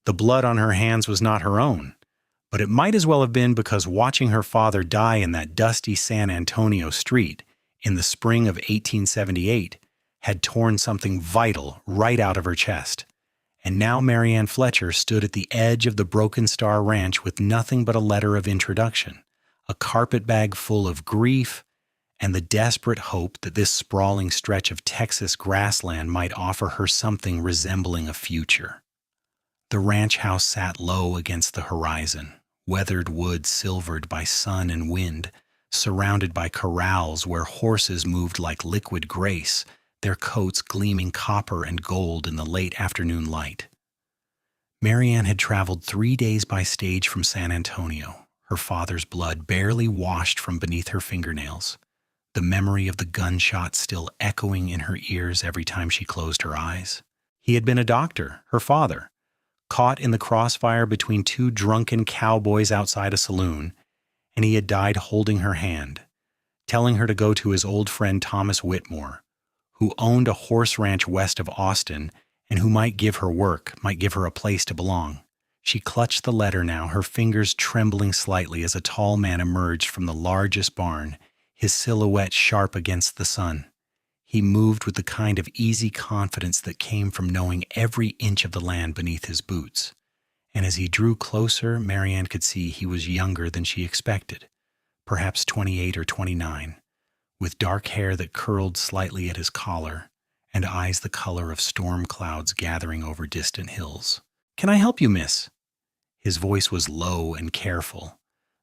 The blood on her hands was not her own, but it might as well have been because watching her father die in that dusty San Antonio street in the spring of 1878 had torn something vital right out of her chest. And now Marianne Fletcher stood at the edge of the Broken Star Ranch with nothing but a letter of introduction, a carpetbag full of grief, and the desperate hope that this sprawling stretch of Texas grassland might offer her something resembling a future. The ranch house sat low against the horizon, weathered wood silvered by sun and wind, surrounded by corrals where horses moved like liquid grace, their coats gleaming copper and gold in the late afternoon light. Marianne had traveled 3 days by stage from San Antonio, her father's blood barely washed from beneath her fingernails, the memory of the gunshot still echoing in her ears every time she closed her eyes. He had been a doctor, her father, caught in the crossfire between two drunken cowboys outside a saloon, and he had died holding her hand, telling her to go to his old friend Thomas Whitmore, who owned a horse ranch west of Austin and who might give her work, might give her a place to belong. She clutched the letter now, her fingers trembling slightly as a tall man emerged from the largest barn, his silhouette sharp against the sun. He moved with the kind of easy confidence that came from knowing every inch of the land beneath his boots. And as he drew closer, Marianne could see he was younger than she expected, perhaps 28 or 29, with dark hair that curled slightly at his collar and eyes the color of storm clouds gathering over distant hills. "Can I help you, miss?" His voice was low and careful,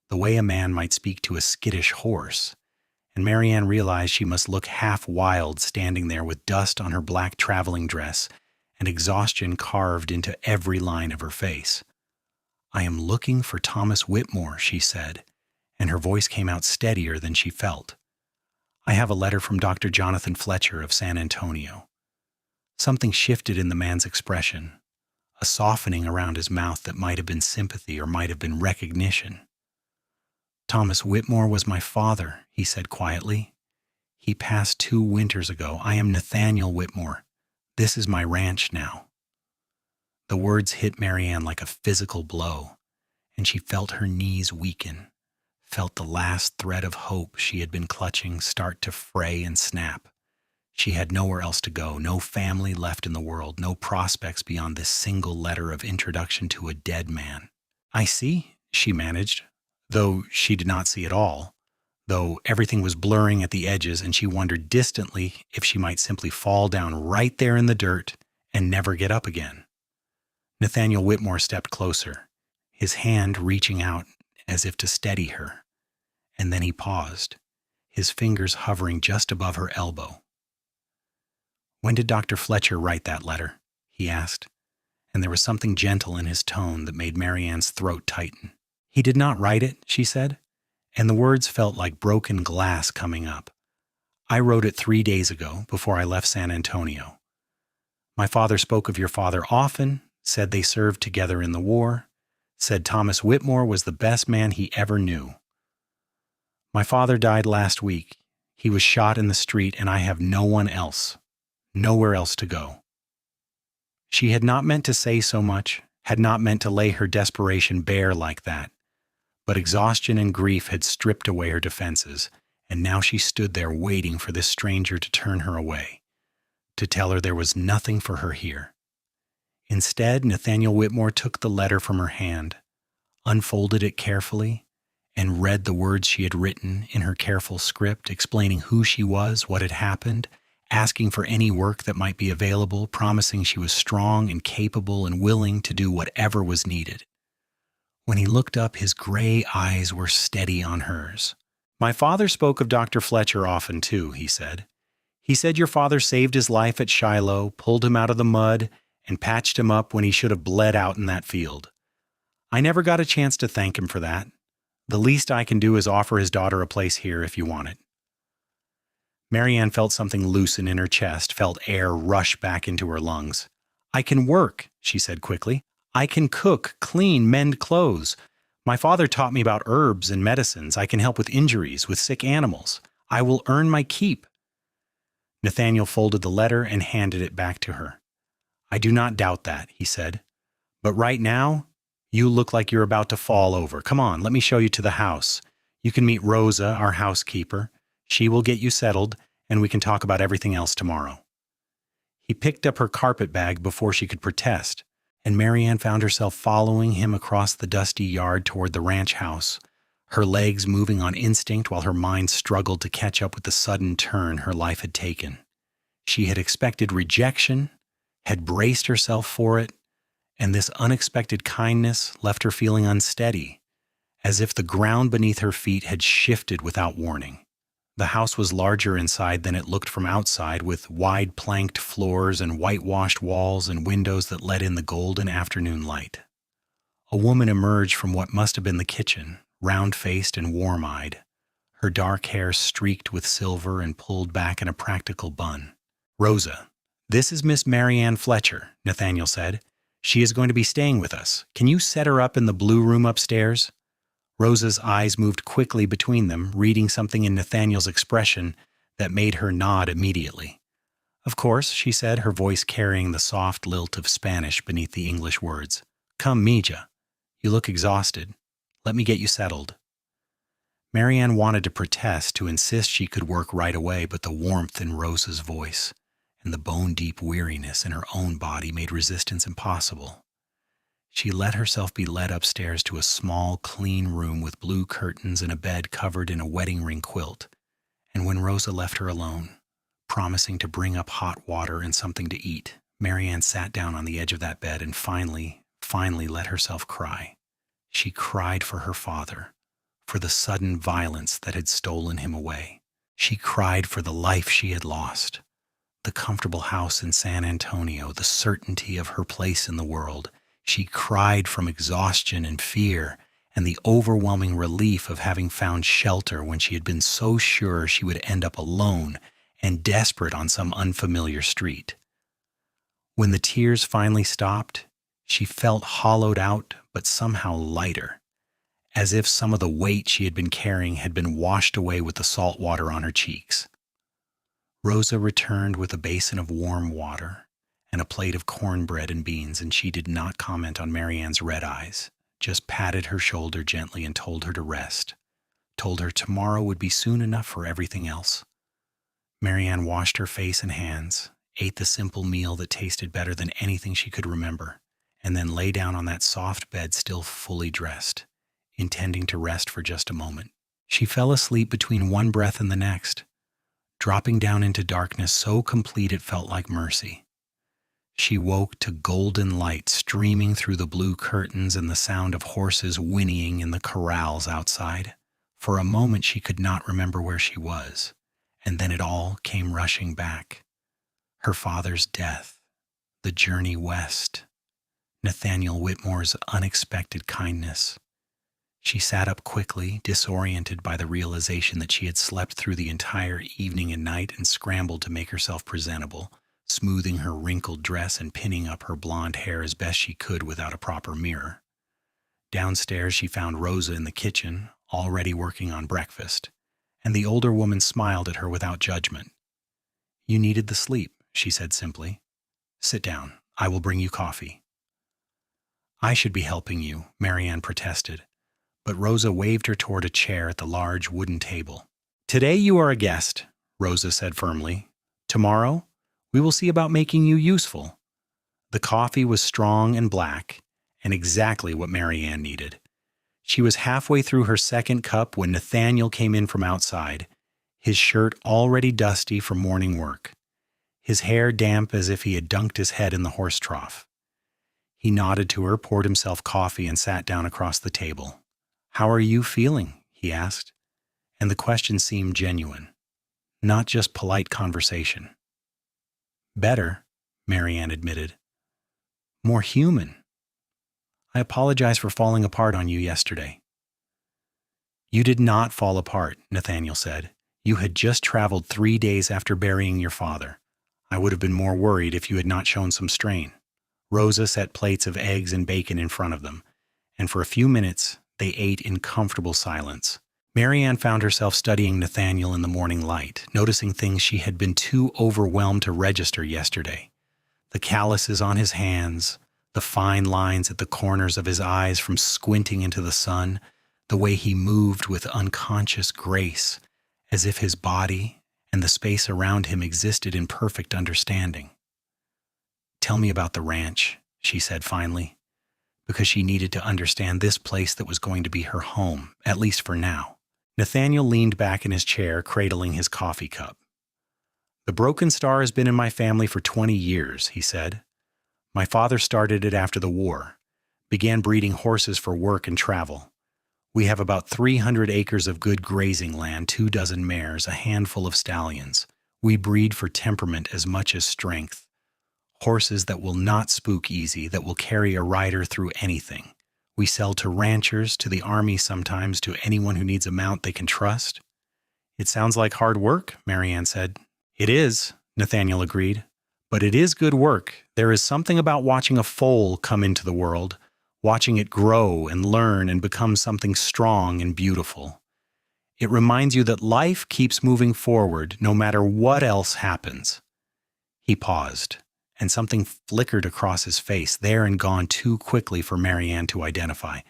the way a man might speak to a skittish horse, and Marianne realized she must look half wild standing there with dust on her black traveling dress and exhaustion carved into every line of her face. "I am looking for Thomas Whitmore," she said, and her voice came out steadier than she felt. "I have a letter from Dr. Jonathan Fletcher of San Antonio." Something shifted in the man's expression, a softening around his mouth that might have been sympathy or might have been recognition. "Thomas Whitmore was my father," he said quietly. "He passed 2 winters ago. I am Nathaniel Whitmore. This is my ranch now." The words hit Marianne like a physical blow, and she felt her knees weaken, felt the last thread of hope she had been clutching start to fray and snap. She had nowhere else to go, no family left in the world, no prospects beyond this single letter of introduction to a dead man. "I see," she managed, though she did not see it all, though everything was blurring at the edges, and she wondered distantly if she might simply fall down right there in the dirt and never get up again. Nathaniel Whitmore stepped closer, his hand reaching out as if to steady her, and then he paused, his fingers hovering just above her elbow. "When did Dr. Fletcher write that letter?" he asked, and there was something gentle in his tone that made Marianne's throat tighten. "He did not write it," she said, and the words felt like broken glass coming up. "I wrote it 3 days ago, before I left San Antonio. My father spoke of your father often, said they served together in the war, said Thomas Whitmore was the best man he ever knew. My father died last week. He was shot in the street, and I have no one else, nowhere else to go." She had not meant to say so much, had not meant to lay her desperation bare like that, but exhaustion and grief had stripped away her defenses, and now she stood there waiting for this stranger to turn her away, to tell her there was nothing for her here. Instead, Nathaniel Whitmore took the letter from her hand, unfolded it carefully, and read the words she had written in her careful script, explaining who she was, what had happened, asking for any work that might be available, promising she was strong and capable and willing to do whatever was needed. When he looked up, his gray eyes were steady on hers. "My father spoke of Dr. Fletcher often, too," he said. "He said your father saved his life at Shiloh, pulled him out of the mud, and patched him up when he should have bled out in that field. I never got a chance to thank him for that. The least I can do is offer his daughter a place here if you want it." Marianne felt something loosen in her chest, felt air rush back into her lungs. "I can work," she said quickly. "I can cook, clean, mend clothes. My father taught me about herbs and medicines. I can help with injuries, with sick animals. I will earn my keep." Nathaniel folded the letter and handed it back to her. "I do not doubt that," he said. But right now, you look like you're about to fall over. Come on, let me show you to the house. You can meet Rosa, our housekeeper. She will get you settled, and we can talk about everything else tomorrow." He picked up her carpet bag before she could protest, and Marianne found herself following him across the dusty yard toward the ranch house, her legs moving on instinct while her mind struggled to catch up with the sudden turn her life had taken. She had expected rejection, had braced herself for it, and this unexpected kindness left her feeling unsteady, as if the ground beneath her feet had shifted without warning. The house was larger inside than it looked from outside, with wide planked floors and whitewashed walls and windows that let in the golden afternoon light. A woman emerged from what must have been the kitchen, round-faced and warm-eyed, her dark hair streaked with silver and pulled back in a practical bun. "Rosa, this is Miss Marianne Fletcher," Nathaniel said. "She is going to be staying with us. Can you set her up in the blue room upstairs?" Rosa's eyes moved quickly between them, reading something in Nathaniel's expression that made her nod immediately. "Of course," she said, her voice carrying the soft lilt of Spanish beneath the English words. "Come, Mija. You look exhausted. Let me get you settled." Marianne wanted to protest, to insist she could work right away, but the warmth in Rosa's voice and the bone-deep weariness in her own body made resistance impossible. She let herself be led upstairs to a small, clean room with blue curtains and a bed covered in a wedding ring quilt, and when Rosa left her alone, promising to bring up hot water and something to eat, Marianne sat down on the edge of that bed and finally let herself cry. She cried for her father, for the sudden violence that had stolen him away. She cried for the life she had lost, the comfortable house in San Antonio, the certainty of her place in the world. She cried from exhaustion and fear and the overwhelming relief of having found shelter when she had been so sure she would end up alone and desperate on some unfamiliar street. When the tears finally stopped, she felt hollowed out but somehow lighter, as if some of the weight she had been carrying had been washed away with the salt water on her cheeks. Rosa returned with a basin of warm water and a plate of cornbread and beans, and she did not comment on Marianne's red eyes, just patted her shoulder gently and told her to rest, told her tomorrow would be soon enough for everything else. Marianne washed her face and hands, ate the simple meal that tasted better than anything she could remember, and then lay down on that soft bed still fully dressed, intending to rest for just a moment. She fell asleep between one breath and the next, dropping down into darkness so complete it felt like mercy. She woke to golden light streaming through the blue curtains and the sound of horses whinnying in the corrals outside. For a moment she could not remember where she was, and then it all came rushing back. Her father's death, the journey west, Nathaniel Whitmore's unexpected kindness. She sat up quickly, disoriented by the realization that she had slept through the entire evening and night, and scrambled to make herself presentable, smoothing her wrinkled dress and pinning up her blonde hair as best she could without a proper mirror. Downstairs she found Rosa in the kitchen, already working on breakfast, and the older woman smiled at her without judgment. "You needed the sleep," she said simply. "Sit down. I will bring you coffee." "I should be helping you," Marianne protested, but Rosa waved her toward a chair at the large wooden table. "Today you are a guest," Rosa said firmly. "Tomorrow, we will see about making you useful." The coffee was strong and black, and exactly what Marianne needed. She was halfway through her second cup when Nathaniel came in from outside, his shirt already dusty from morning work, his hair damp as if he had dunked his head in the horse trough. He nodded to her, poured himself coffee, and sat down across the table. "How are you feeling?" he asked, and the question seemed genuine, not just polite conversation. "Better," Marianne admitted. "More human. I apologize for falling apart on you yesterday." "You did not fall apart," Nathaniel said. "You had just traveled 3 days after burying your father. I would have been more worried if you had not shown some strain." Rosa set plates of eggs and bacon in front of them, and for a few minutes they ate in comfortable silence. Marianne found herself studying Nathaniel in the morning light, noticing things she had been too overwhelmed to register yesterday. The calluses on his hands, The fine lines at the corners of his eyes from squinting into the sun, the way he moved with unconscious grace, as if his body and the space around him existed in perfect understanding. "Tell me about the ranch," she said finally, because she needed to understand this place that was going to be her home, at least for now. Nathaniel leaned back in his chair, cradling his coffee cup. "The Broken Star has been in my family for 20 years, he said. "My father started it after the war, began breeding horses for work and travel. We have about 300 acres of good grazing land, 24 mares, a handful of stallions. We breed for temperament as much as strength. Horses that will not spook easy, that will carry a rider through anything. We sell to ranchers, to the army sometimes, to anyone who needs a mount they can trust." "It sounds like hard work," Marianne said. "It is," Nathaniel agreed. "But it is good work. There is something about watching a foal come into the world, watching it grow and learn and become something strong and beautiful. It reminds you that life keeps moving forward no matter what else happens." He paused, and something flickered across his face, there and gone too quickly for Marianne to identify.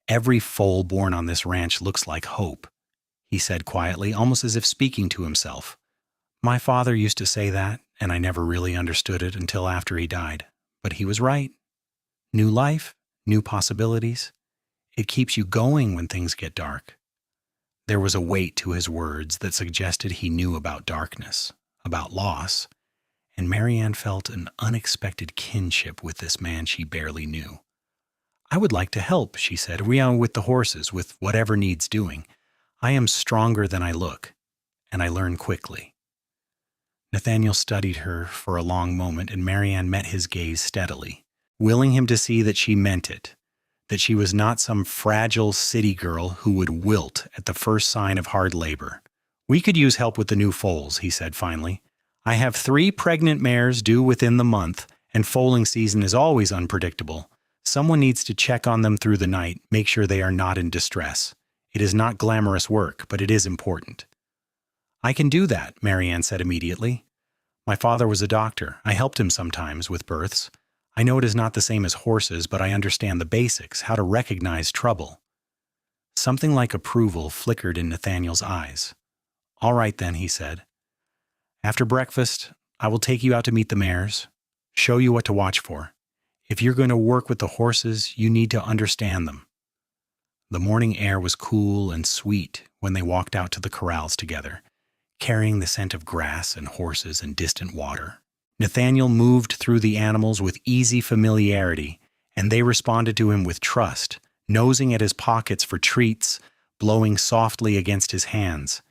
"Every foal born on this ranch looks like hope," he said quietly, almost as if speaking to himself. "My father used to say that, and I never really understood it until after he died. But he was right. New life, new possibilities. It keeps you going when things get dark." There was a weight to his words that suggested he knew about darkness, about loss, and Marianne felt an unexpected kinship with this man she barely knew. "I would like to help," she said, "with the horses, with whatever needs doing. I am stronger than I look, and I learn quickly." Nathaniel studied her for a long moment, and Marianne met his gaze steadily, willing him to see that she meant it, that she was not some fragile city girl who would wilt at the first sign of hard labor. "We could use help with the new foals," he said finally. "I have 3 pregnant mares due within the month, and foaling season is always unpredictable. Someone needs to check on them through the night, make sure they are not in distress. It is not glamorous work, but it is important." "I can do that," Marianne said immediately. "My father was a doctor. I helped him sometimes with births. I know it is not the same as horses, but I understand the basics, how to recognize trouble." Something like approval flickered in Nathaniel's eyes. "All right then," he said. "After breakfast, I will take you out to meet the mares, show you what to watch for. If you're going to work with the horses, you need to understand them." The morning air was cool and sweet when they walked out to the corrals together, carrying the scent of grass and horses and distant water. Nathaniel moved through the animals with easy familiarity, and they responded to him with trust, nosing at his pockets for treats, blowing softly against his hands.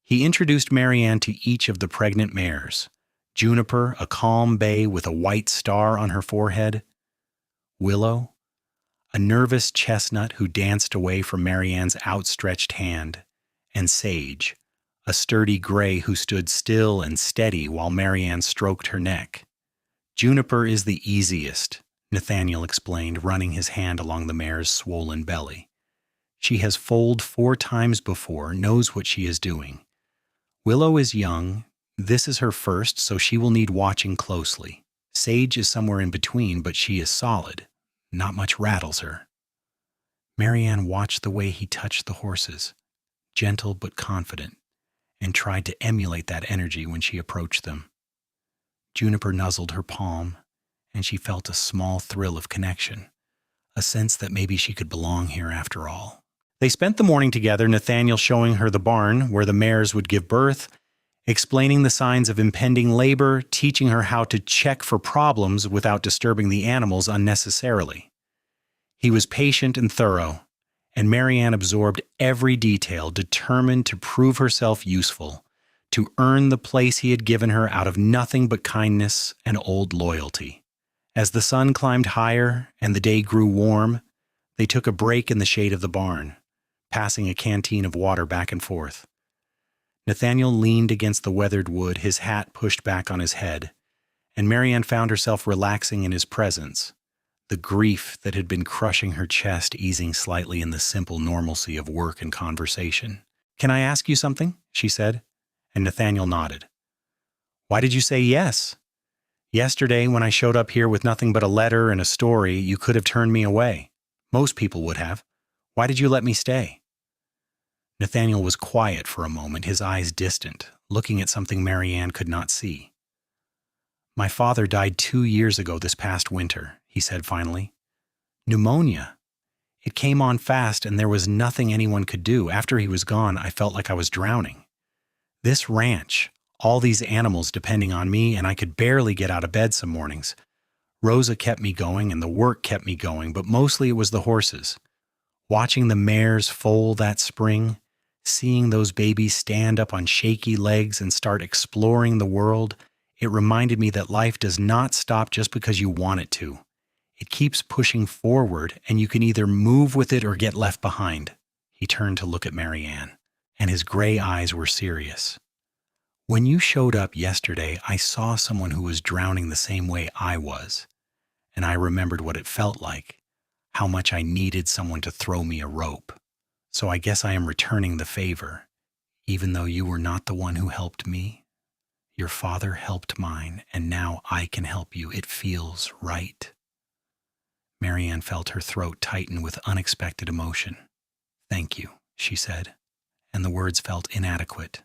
He introduced Marianne to each of the pregnant mares. Juniper, a calm bay with a white star on her forehead. Willow, a nervous chestnut who danced away from Marianne's outstretched hand. And Sage, a sturdy gray who stood still and steady while Marianne stroked her neck. "Juniper is the easiest," Nathaniel explained, running his hand along the mare's swollen belly. "She has foaled 4 times before, knows what she is doing. Willow is young. This is her first, so she will need watching closely. Sage is somewhere in between, but she is solid. Not much rattles her." Marianne watched the way he touched the horses, gentle but confident, and tried to emulate that energy when she approached them. Juniper nuzzled her palm, and she felt a small thrill of connection, a sense that maybe she could belong here after all. They spent the morning together, Nathaniel showing her the barn where the mares would give birth, explaining the signs of impending labor, teaching her how to check for problems without disturbing the animals unnecessarily. He was patient and thorough, and Marianne absorbed every detail, determined to prove herself useful, to earn the place he had given her out of nothing but kindness and old loyalty. As the sun climbed higher and the day grew warm, they took a break in the shade of the barn, passing a canteen of water back and forth. Nathaniel leaned against the weathered wood, his hat pushed back on his head, and Marianne found herself relaxing in his presence, the grief that had been crushing her chest easing slightly in the simple normalcy of work and conversation. "Can I ask you something?" she said, and Nathaniel nodded. "Why did you say yes?" Yesterday, when I showed up here with nothing but a letter and a story, you could have turned me away. Most people would have. Why did you let me stay?" Nathaniel was quiet for a moment, his eyes distant, looking at something Marianne could not see. "My father died 2 years ago this past winter," he said finally. "Pneumonia. It came on fast and there was nothing anyone could do. After he was gone, I felt like I was drowning. This ranch, all these animals depending on me, and I could barely get out of bed some mornings. Rosa kept me going and the work kept me going, but mostly it was the horses. Watching the mares foal that spring, seeing those babies stand up on shaky legs and start exploring the world, it reminded me that life does not stop just because you want it to. It keeps pushing forward, and you can either move with it or get left behind." He turned to look at Marianne, and his gray eyes were serious. "When you showed up yesterday, I saw someone who was drowning the same way I was, and I remembered what it felt like, how much I needed someone to throw me a rope. So I guess I am returning the favor, even though you were not the one who helped me. Your father helped mine, and now I can help you. It feels right." Marianne felt her throat tighten with unexpected emotion. "Thank you," she said, and the words felt inadequate,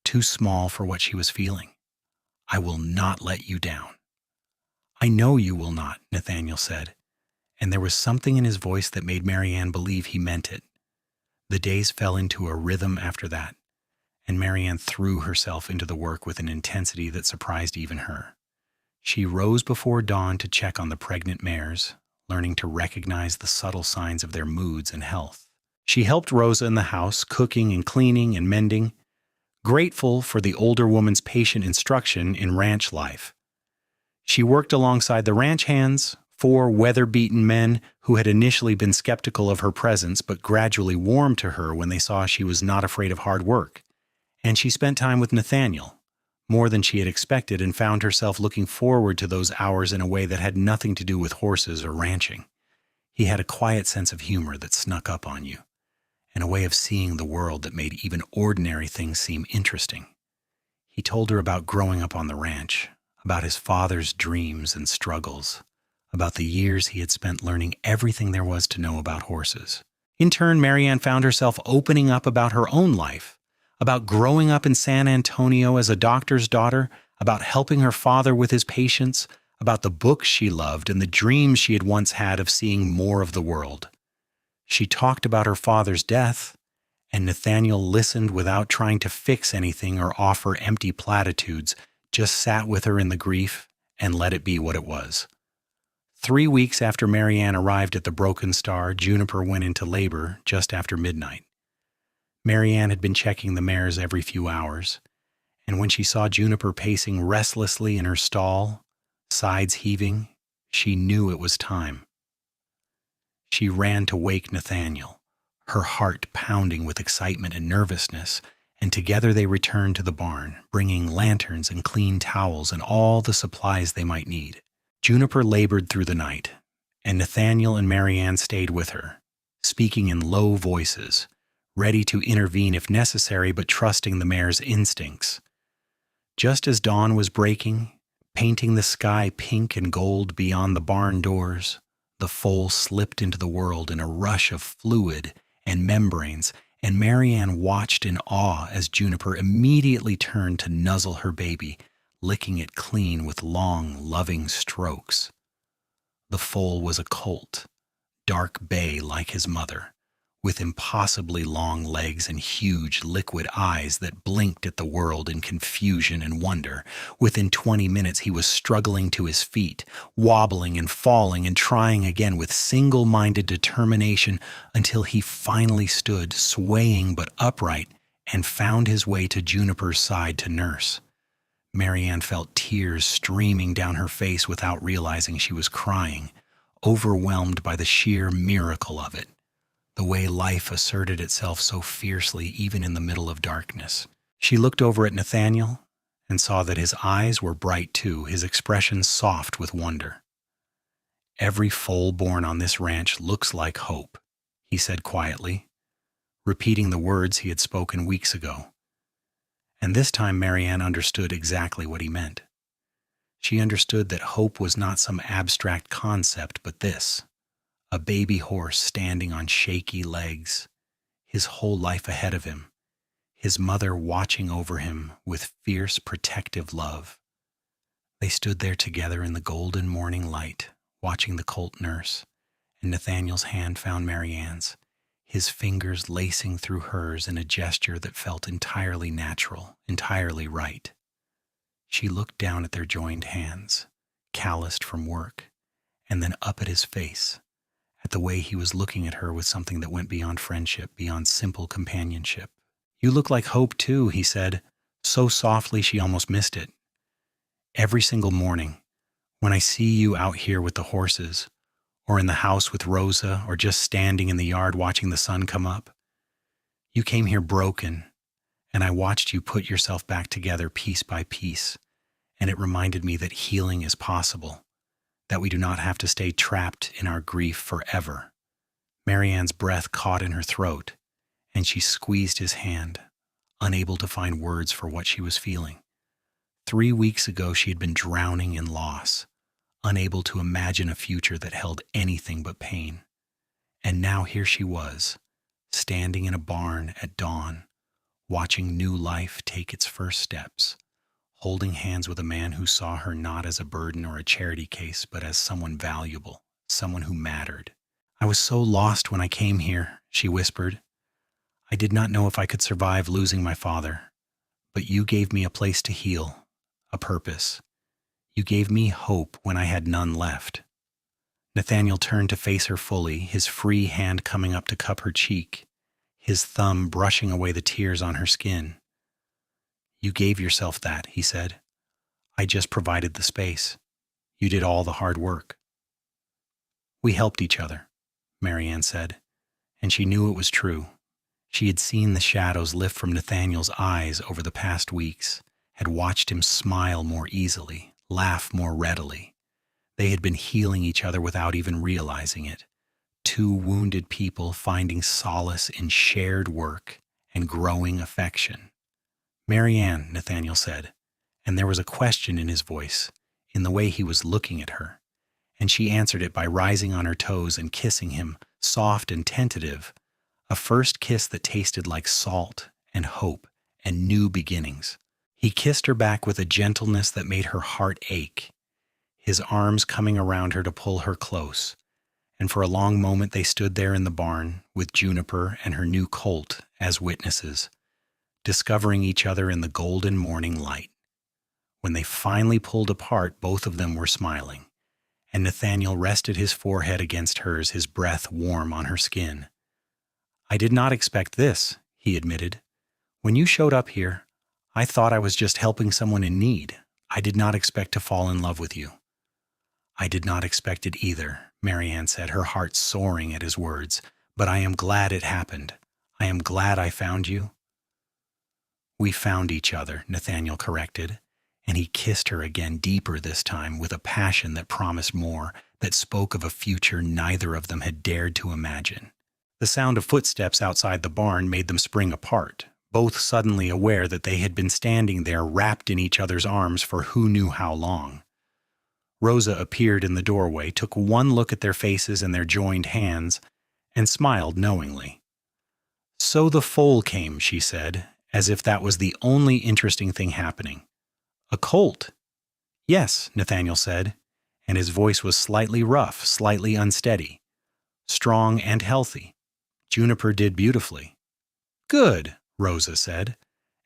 too small for what she was feeling. "I will not let you down." "I know you will not," Nathaniel said, and there was something in his voice that made Marianne believe he meant it. The days fell into a rhythm after that, and Marianne threw herself into the work with an intensity that surprised even her. She rose before dawn to check on the pregnant mares, learning to recognize the subtle signs of their moods and health. She helped Rosa in the house, cooking and cleaning and mending, grateful for the older woman's patient instruction in ranch life. She worked alongside the ranch hands, 4 weather-beaten men who had initially been skeptical of her presence but gradually warmed to her when they saw she was not afraid of hard work. And she spent time with Nathaniel, more than she had expected, and found herself looking forward to those hours in a way that had nothing to do with horses or ranching. He had a quiet sense of humor that snuck up on you, and a way of seeing the world that made even ordinary things seem interesting. He told her about growing up on the ranch, about his father's dreams and struggles, about the years he had spent learning everything there was to know about horses. In turn, Marianne found herself opening up about her own life, about growing up in San Antonio as a doctor's daughter, about helping her father with his patients, about the books she loved and the dreams she had once had of seeing more of the world. She talked about her father's death, and Nathaniel listened without trying to fix anything or offer empty platitudes, just sat with her in the grief and let it be what it was. 3 weeks after Marianne arrived at the Broken Star, Juniper went into labor just after midnight. Marianne had been checking the mares every few hours, and when she saw Juniper pacing restlessly in her stall, sides heaving, she knew it was time. She ran to wake Nathaniel, her heart pounding with excitement and nervousness, and together they returned to the barn, bringing lanterns and clean towels and all the supplies they might need. Juniper labored through the night, and Nathaniel and Marianne stayed with her, speaking in low voices, ready to intervene if necessary, but trusting the mare's instincts. Just as dawn was breaking, painting the sky pink and gold beyond the barn doors, the foal slipped into the world in a rush of fluid and membranes, and Marianne watched in awe as Juniper immediately turned to nuzzle her baby, licking it clean with long, loving strokes. The foal was a colt, dark bay like his mother, with impossibly long legs and huge liquid eyes that blinked at the world in confusion and wonder. Within 20 minutes he was struggling to his feet, wobbling and falling and trying again with single-minded determination until he finally stood, swaying but upright, and found his way to Juniper's side to nurse. Marianne felt tears streaming down her face without realizing she was crying, overwhelmed by the sheer miracle of it. The way life asserted itself so fiercely even in the middle of darkness. She looked over at Nathaniel and saw that his eyes were bright too, his expression soft with wonder. "Every foal born on this ranch looks like hope," he said quietly, repeating the words he had spoken weeks ago. And this time Marianne understood exactly what he meant. She understood that hope was not some abstract concept, but this: a baby horse standing on shaky legs, his whole life ahead of him, his mother watching over him with fierce protective love. They stood there together in the golden morning light, watching the colt nurse, and Nathaniel's hand found Marianne's, his fingers lacing through hers in a gesture that felt entirely natural, entirely right. She looked down at their joined hands, calloused from work, and then up at his face, at the way he was looking at her with something that went beyond friendship, beyond simple companionship. "You look like hope, too," he said, so softly she almost missed it. "Every single morning, when I see you out here with the horses, or in the house with Rosa, or just standing in the yard watching the sun come up, you came here broken, and I watched you put yourself back together piece by piece, and it reminded me that healing is possible, that we do not have to stay trapped in our grief forever." Marianne's breath caught in her throat, and she squeezed his hand, unable to find words for what she was feeling. 3 weeks ago, she had been drowning in loss, unable to imagine a future that held anything but pain. And now here she was, standing in a barn at dawn, watching new life take its first steps, holding hands with a man who saw her not as a burden or a charity case, but as someone valuable, someone who mattered. "I was so lost when I came here," she whispered. "I did not know if I could survive losing my father, but you gave me a place to heal, a purpose. You gave me hope when I had none left." Nathaniel turned to face her fully, his free hand coming up to cup her cheek, his thumb brushing away the tears on her skin. "You gave yourself that," he said. "I just provided the space. You did all the hard work." "We helped each other," Marianne said, and she knew it was true. She had seen the shadows lift from Nathaniel's eyes over the past weeks, had watched him smile more easily, laugh more readily. They had been healing each other without even realizing it. Two wounded people finding solace in shared work and growing affection. "Marianne," Nathaniel said, and there was a question in his voice, in the way he was looking at her, and she answered it by rising on her toes and kissing him, soft and tentative, a first kiss that tasted like salt and hope and new beginnings. He kissed her back with a gentleness that made her heart ache, his arms coming around her to pull her close, and for a long moment they stood there in the barn with Juniper and her new colt as witnesses, discovering each other in the golden morning light. When they finally pulled apart, both of them were smiling, and Nathaniel rested his forehead against hers, his breath warm on her skin. "I did not expect this," he admitted. "When you showed up here, I thought I was just helping someone in need. I did not expect to fall in love with you." "I did not expect it either," Marianne said, her heart soaring at his words. "But I am glad it happened. I am glad I found you." "We found each other," Nathaniel corrected, and he kissed her again, deeper this time, with a passion that promised more, that spoke of a future neither of them had dared to imagine. The sound of footsteps outside the barn made them spring apart, both suddenly aware that they had been standing there wrapped in each other's arms for who knew how long. Rosa appeared in the doorway, took one look at their faces and their joined hands, and smiled knowingly. "So the foal came," she said, as if that was the only interesting thing happening. "A colt?" "Yes," Nathaniel said, and his voice was slightly rough, slightly unsteady. "Strong and healthy. Juniper did beautifully." "Good," Rosa said,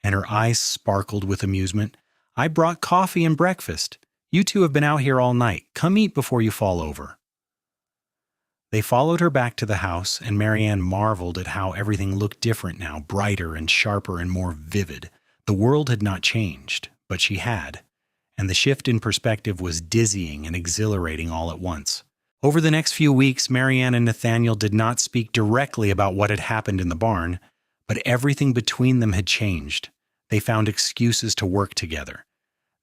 and her eyes sparkled with amusement. "I brought coffee and breakfast. You two have been out here all night. Come eat before you fall over." They followed her back to the house, and Marianne marveled at how everything looked different now, brighter and sharper and more vivid. The world had not changed, but she had, and the shift in perspective was dizzying and exhilarating all at once. Over the next few weeks, Marianne and Nathaniel did not speak directly about what had happened in the barn, but everything between them had changed. They found excuses to work together,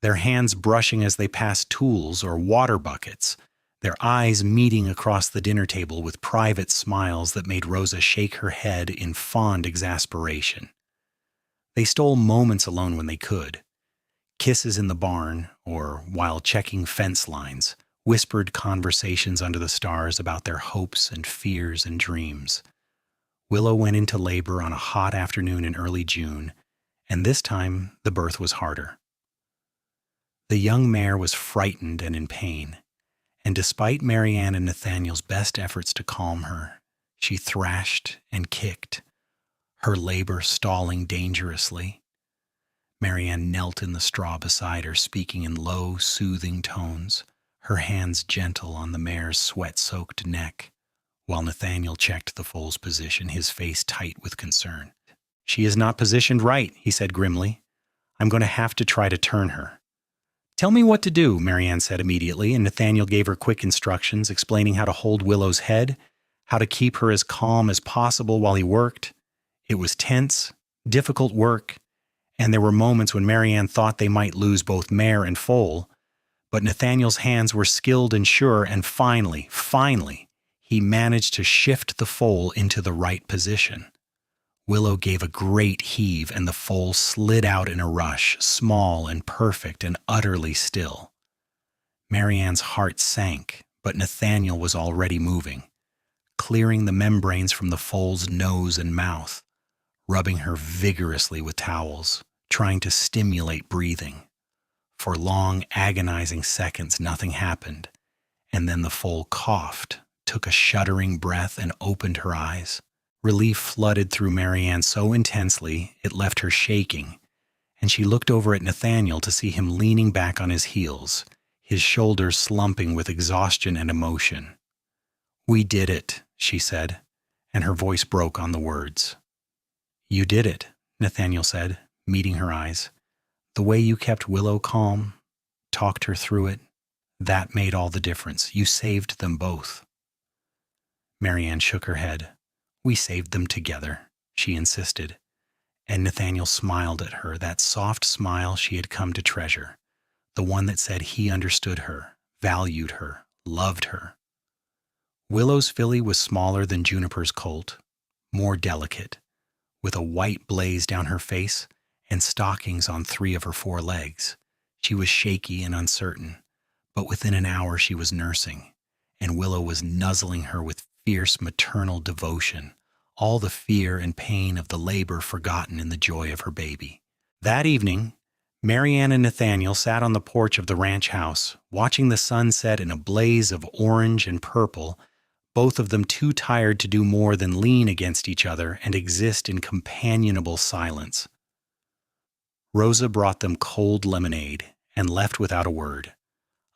their hands brushing as they passed tools or water buckets, their eyes meeting across the dinner table with private smiles that made Rosa shake her head in fond exasperation. They stole moments alone when they could, Kisses in the barn, or while checking fence lines, whispered conversations under the stars about their hopes and fears and dreams. Willow went into labor on a hot afternoon in early June, and this time the birth was harder. The young mare was frightened and in pain, and despite Marianne and Nathaniel's best efforts to calm her, she thrashed and kicked, her labor stalling dangerously. Marianne knelt in the straw beside her, speaking in low, soothing tones, her hands gentle on the mare's sweat-soaked neck, while Nathaniel checked the foal's position, his face tight with concern. "She is not positioned right," he said grimly. "I'm going to have to try to turn her." "Tell me what to do," Marianne said immediately, and Nathaniel gave her quick instructions, explaining how to hold Willow's head, how to keep her as calm as possible while he worked. It was tense, difficult work, and there were moments when Marianne thought they might lose both mare and foal, but Nathaniel's hands were skilled and sure, and finally, he managed to shift the foal into the right position. Willow gave a great heave, and the foal slid out in a rush, small and perfect and utterly still. Marianne's heart sank, but Nathaniel was already moving, clearing the membranes from the foal's nose and mouth, rubbing her vigorously with towels, trying to stimulate breathing. For long, agonizing seconds, nothing happened, and then the foal coughed, took a shuddering breath, and opened her eyes. Relief flooded through Marianne so intensely it left her shaking, and she looked over at Nathaniel to see him leaning back on his heels, his shoulders slumping with exhaustion and emotion. "We did it," she said, and her voice broke on the words. "You did it," Nathaniel said, meeting her eyes. "The way you kept Willow calm, talked her through it, that made all the difference. You saved them both." Marianne shook her head. "We saved them together," she insisted, and Nathaniel smiled at her, that soft smile she had come to treasure, the one that said he understood her, valued her, loved her. Willow's filly was smaller than Juniper's colt, more delicate, with a white blaze down her face and stockings on 3 of her 4 legs. She was shaky and uncertain, but within an hour she was nursing, and Willow was nuzzling her with fierce maternal devotion, all the fear and pain of the labor forgotten in the joy of her baby. That evening, Marianne and Nathaniel sat on the porch of the ranch house, watching the sun set in a blaze of orange and purple, both of them too tired to do more than lean against each other and exist in companionable silence. Rosa brought them cold lemonade and left without a word,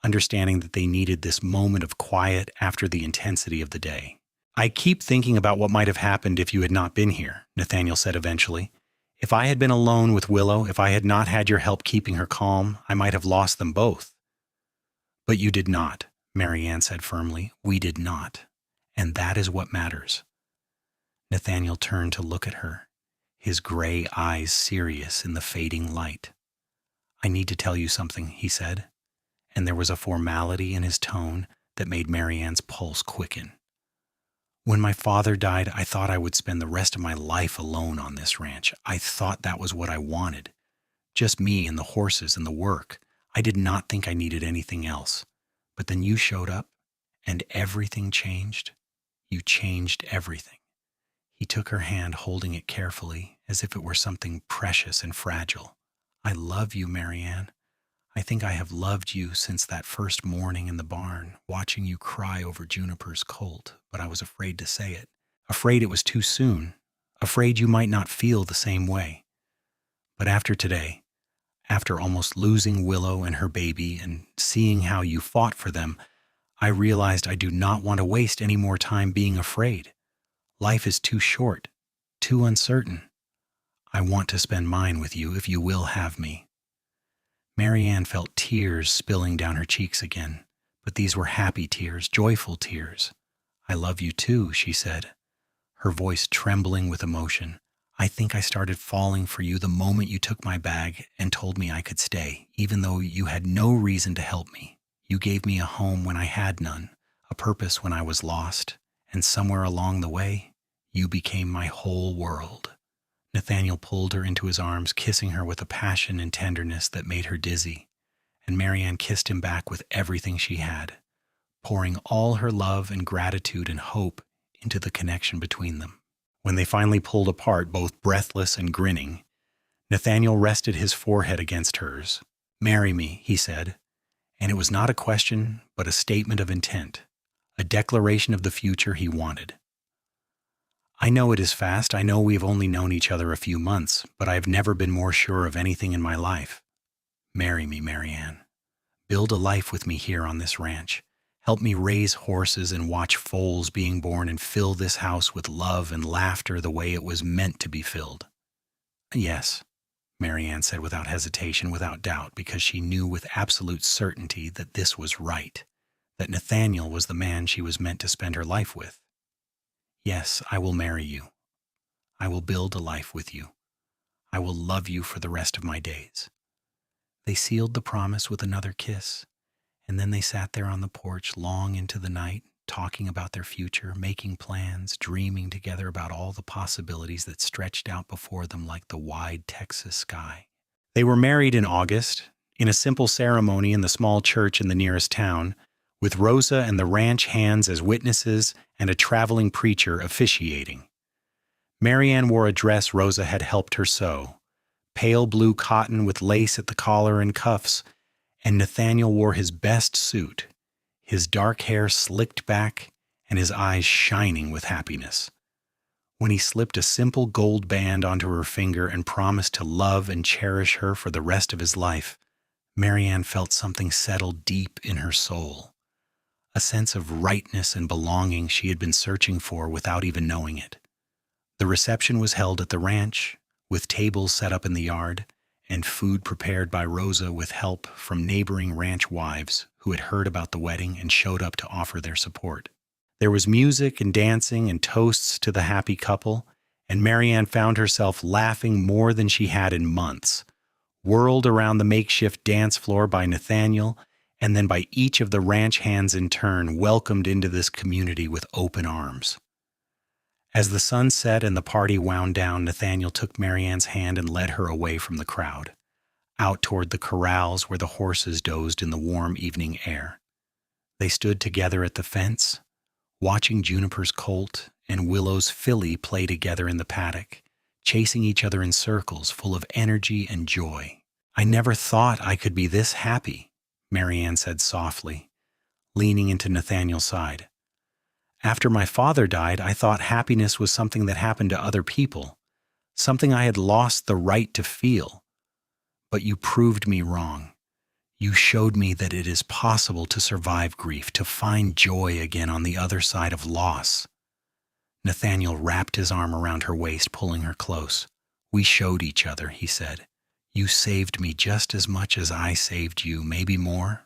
understanding that they needed this moment of quiet after the intensity of the day. "I keep thinking about what might have happened if you had not been here," Nathaniel said eventually. "If I had been alone with Willow, if I had not had your help keeping her calm, I might have lost them both." "But you did not," Marianne said firmly. "We did not. And that is what matters." Nathaniel turned to look at her, his gray eyes serious in the fading light. "I need to tell you something," he said, and there was a formality in his tone that made Marianne's pulse quicken. "When my father died, I thought I would spend the rest of my life alone on this ranch. I thought that was what I wanted. Just me and the horses and the work. I did not think I needed anything else. But then you showed up, and everything changed. You changed everything." He took her hand, holding it carefully, as if it were something precious and fragile. "I love you, Marianne. I think I have loved you since that first morning in the barn, watching you cry over Juniper's colt, but I was afraid to say it. Afraid it was too soon. Afraid you might not feel the same way. But after today, after almost losing Willow and her baby and seeing how you fought for them, I realized I do not want to waste any more time being afraid. Life is too short, too uncertain. I want to spend mine with you if you will have me." Marianne felt tears spilling down her cheeks again, but these were happy tears, joyful tears. "I love you too," she said, her voice trembling with emotion. "I think I started falling for you the moment you took my bag and told me I could stay, even though you had no reason to help me. You gave me a home when I had none, a purpose when I was lost, and somewhere along the way, you became my whole world. Nathaniel pulled her into his arms, kissing her with a passion and tenderness that made her dizzy, and Marianne kissed him back with everything she had, pouring all her love and gratitude and hope into the connection between them. When they finally pulled apart, both breathless and grinning, Nathaniel rested his forehead against hers. "Marry me," he said, and it was not a question, but a statement of intent, a declaration of the future he wanted. "I know it is fast. I know we have only known each other a few months, but I have never been more sure of anything in my life. Marry me, Marianne. Build a life with me here on this ranch. Help me raise horses and watch foals being born and fill this house with love and laughter the way it was meant to be filled." "Yes," Marianne said without hesitation, without doubt, because she knew with absolute certainty that this was right, that Nathaniel was the man she was meant to spend her life with. "Yes, I will marry you. I will build a life with you. I will love you for the rest of my days." They sealed the promise with another kiss, and then they sat there on the porch long into the night, talking about their future, making plans, dreaming together about all the possibilities that stretched out before them like the wide Texas sky. They were married in August, in a simple ceremony in the small church in the nearest town, with Rosa and the ranch hands as witnesses and a traveling preacher officiating. Marianne wore a dress Rosa had helped her sew, pale blue cotton with lace at the collar and cuffs, and Nathaniel wore his best suit, his dark hair slicked back and his eyes shining with happiness. When he slipped a simple gold band onto her finger and promised to love and cherish her for the rest of his life, Marianne felt something settle deep in her soul, a sense of rightness and belonging she had been searching for without even knowing it. The reception was held at the ranch, with tables set up in the yard, and food prepared by Rosa with help from neighboring ranch wives who had heard about the wedding and showed up to offer their support. There was music and dancing and toasts to the happy couple, and Marianne found herself laughing more than she had in months, whirled around the makeshift dance floor by Nathaniel, and then by each of the ranch hands in turn, welcomed into this community with open arms. As the sun set and the party wound down, Nathaniel took Marianne's hand and led her away from the crowd, out toward the corrals where the horses dozed in the warm evening air. They stood together at the fence, watching Juniper's colt and Willow's filly play together in the paddock, chasing each other in circles full of energy and joy. "I never thought I could be this happy," Marianne said softly, leaning into Nathaniel's side. "After my father died, I thought happiness was something that happened to other people, something I had lost the right to feel. But you proved me wrong. You showed me that it is possible to survive grief, to find joy again on the other side of loss." Nathaniel wrapped his arm around her waist, pulling her close. "We showed each other," he said. "You saved me just as much as I saved you, maybe more."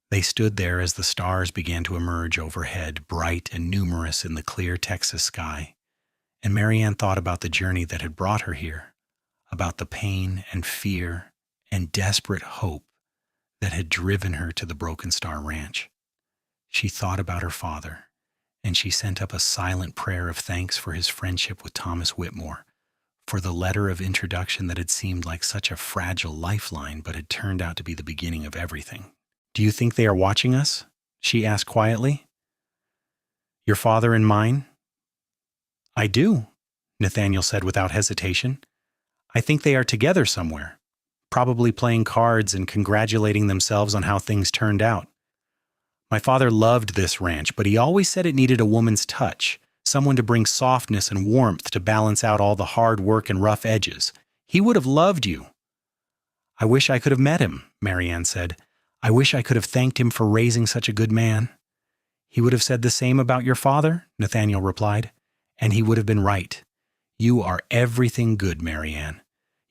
They stood there as the stars began to emerge overhead, bright and numerous in the clear Texas sky, and Marianne thought about the journey that had brought her here, about the pain and fear and desperate hope that had driven her to the Broken Star Ranch. She thought about her father, and she sent up a silent prayer of thanks for his friendship with Thomas Whitmore, for the letter of introduction that had seemed like such a fragile lifeline but had turned out to be the beginning of everything. "Do you think they are watching us?" she asked quietly. "Your father and mine?" "I do," Nathaniel said without hesitation. "I think they are together somewhere, probably playing cards and congratulating themselves on how things turned out. My father loved this ranch, but he always said it needed a woman's touch, someone to bring softness and warmth to balance out all the hard work and rough edges. He would have loved you." "I wish I could have met him," Marianne said. "I wish I could have thanked him for raising such a good man." "He would have said the same about your father," Nathaniel replied, "and he would have been right. You are everything good, Marianne.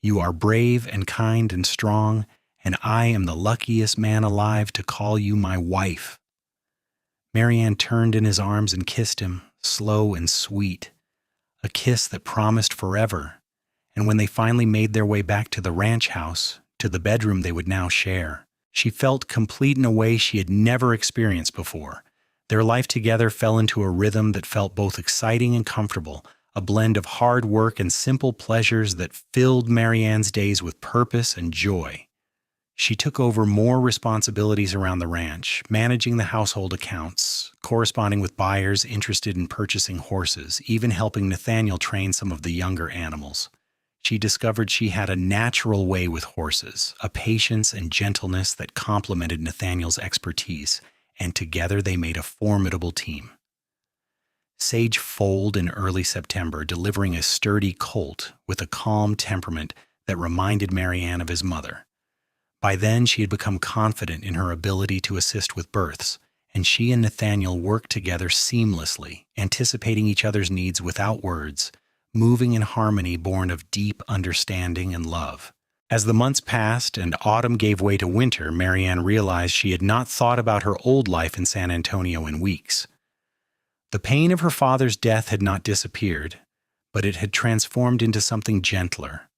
You are brave and kind and strong, and I am the luckiest man alive to call you my wife." Marianne turned in his arms and kissed him, slow and sweet, a kiss that promised forever. And when they finally made their way back to the ranch house, to the bedroom they would now share, she felt complete in a way she had never experienced before. Their life together fell into a rhythm that felt both exciting and comfortable, a blend of hard work and simple pleasures that filled Marianne's days with purpose and joy. She took over more responsibilities around the ranch, managing the household accounts, corresponding with buyers interested in purchasing horses, even helping Nathaniel train some of the younger animals. She discovered she had a natural way with horses, a patience and gentleness that complemented Nathaniel's expertise, and together they made a formidable team. Sage foaled in early September, delivering a sturdy colt with a calm temperament that reminded Marianne of his mother. By then, she had become confident in her ability to assist with births, and she and Nathaniel worked together seamlessly, anticipating each other's needs without words, moving in harmony born of deep understanding and love. As the months passed and autumn gave way to winter, Marianne realized she had not thought about her old life in San Antonio in weeks. The pain of her father's death had not disappeared, but it had transformed into something gentler,